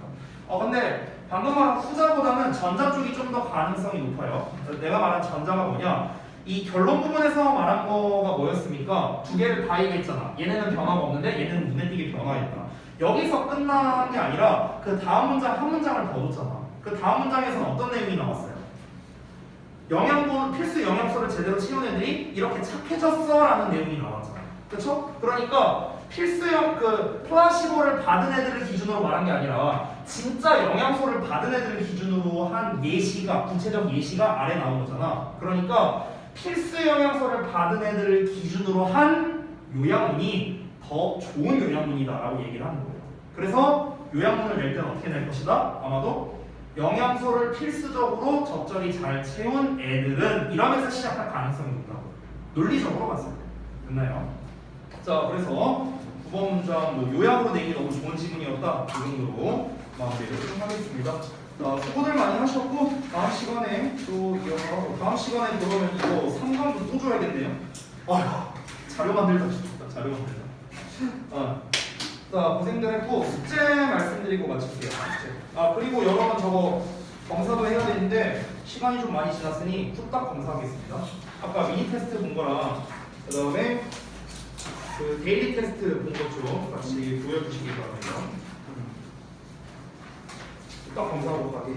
근데 방금 말한 후자보다는 전자 쪽이 좀 더 가능성이 높아요. 내가 말한 전자가 뭐냐? 이 결론 부분에서 말한 거가 뭐였습니까? 두 개를 다 얘기했잖아. 얘네는 변화가 없는데 얘는 눈에 띄게 변화가 있다. 여기서 끝난 게 아니라 그 다음 문장 한 문장을 더 줬잖아. 그 다음 문장에서는 어떤 내용이 나왔어요? 필수 영양소를 제대로 채운 애들이 이렇게 착해졌어라는 내용이 나왔잖아. 그렇죠? 그러니까 플라시보를 받은 애들을 기준으로 말한 게 아니라 진짜 영양소를 받은 애들을 기준으로 한 예시가, 구체적 예시가 아래 나온 거잖아. 그러니까 필수 영양소를 받은 애들을 기준으로 한 요양문이 더 좋은 요양문이다라고 얘기를 하는 거예요. 그래서 요양문을 낼 때는 어떻게 낼 것이다? 아마도 영양소를 필수적으로 적절히 잘 채운 애들은 이러면서 시작할 가능성이 높다고. 논리적으로 봤을 때. 됐나요? 자, 그래서 9번 문장 요약으로 내기 너무 좋은 지문이었다. 이 정도로 마무리를 좀 하겠습니다. 수고들 많이 하셨고 다음 시간에 그러면 이거 3강도 또 줘야겠네요. 자료 만들다 싶다. 자료 만들다. 자, 고생들 했고 숙제 말씀드리고 마칠게요. 숙제. 그리고 여러분 저거 검사도 해야 되는데 시간이 좀 많이 지났으니 후딱 검사하겠습니다. 아까 미니 테스트 본 거랑 그 다음에 그 데일리 테스트 본 것 좀 같이 보여주시기 바랍니다. 딱 검사하고 가기.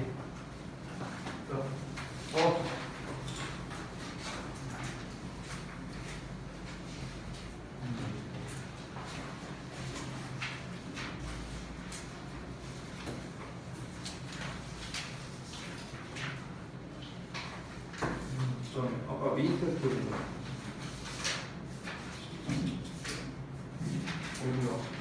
자, 아까 미니 테스트 어디야?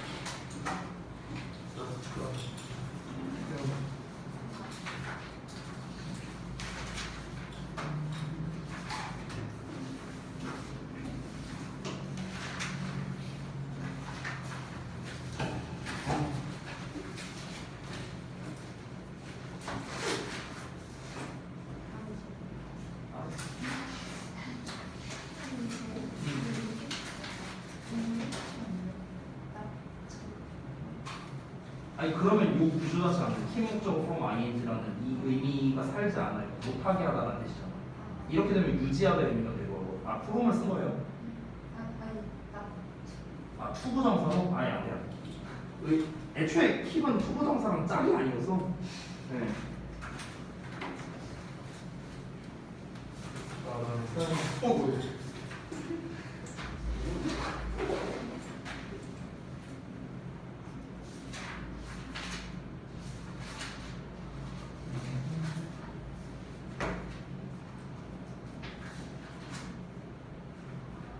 아니 그러면 요 구조 자체가 안 돼. 키목적 from ing라는 이 의미가 살지 않아요. 못하게 하다는 뜻이잖아. 이렇게 되면 유지하다 의미가 되고 from을 쓴 거예요. 아 투부정사로? 아니 안 돼요. 애초에 킵은 투부정사랑 짝이 아니어서. 네. 뭐야?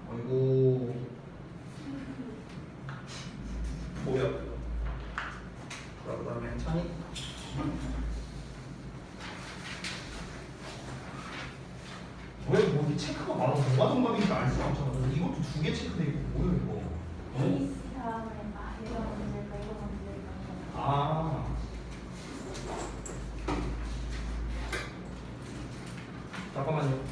어이구 뭐야? 그다음에 찬이 왜뭐 체크가 많아? 뭐가 정답인지 알 수가 없잖아. 이것도 두 개 체크돼 있고 뭐야 이거? 아 잠깐만요.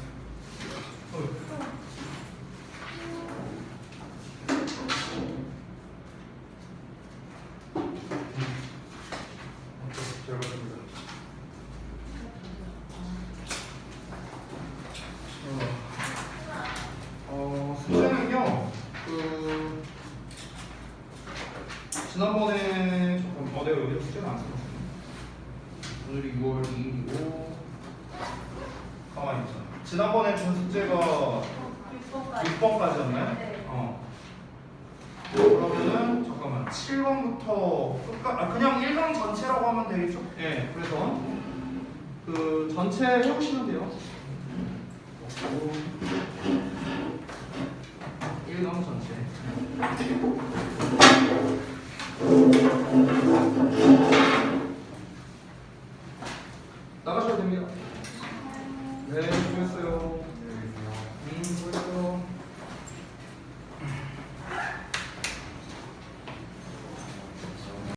숙제는요. 지난번에 내가 여기서 숙제를 안 썼어. 오늘이 6월 2일이고 가만히 있잖아. 지난번에 준 숙제가 6번까지였나요? 네. 그러면은 잠깐만 7번부터 끝까지 그냥 1강 전체라고 하면 되겠죠? 네. 그래서 그 전체 해보시면 돼요. 1강 전체. 나가셔도 됩니다. 네, 수고했어요. 수고했어요.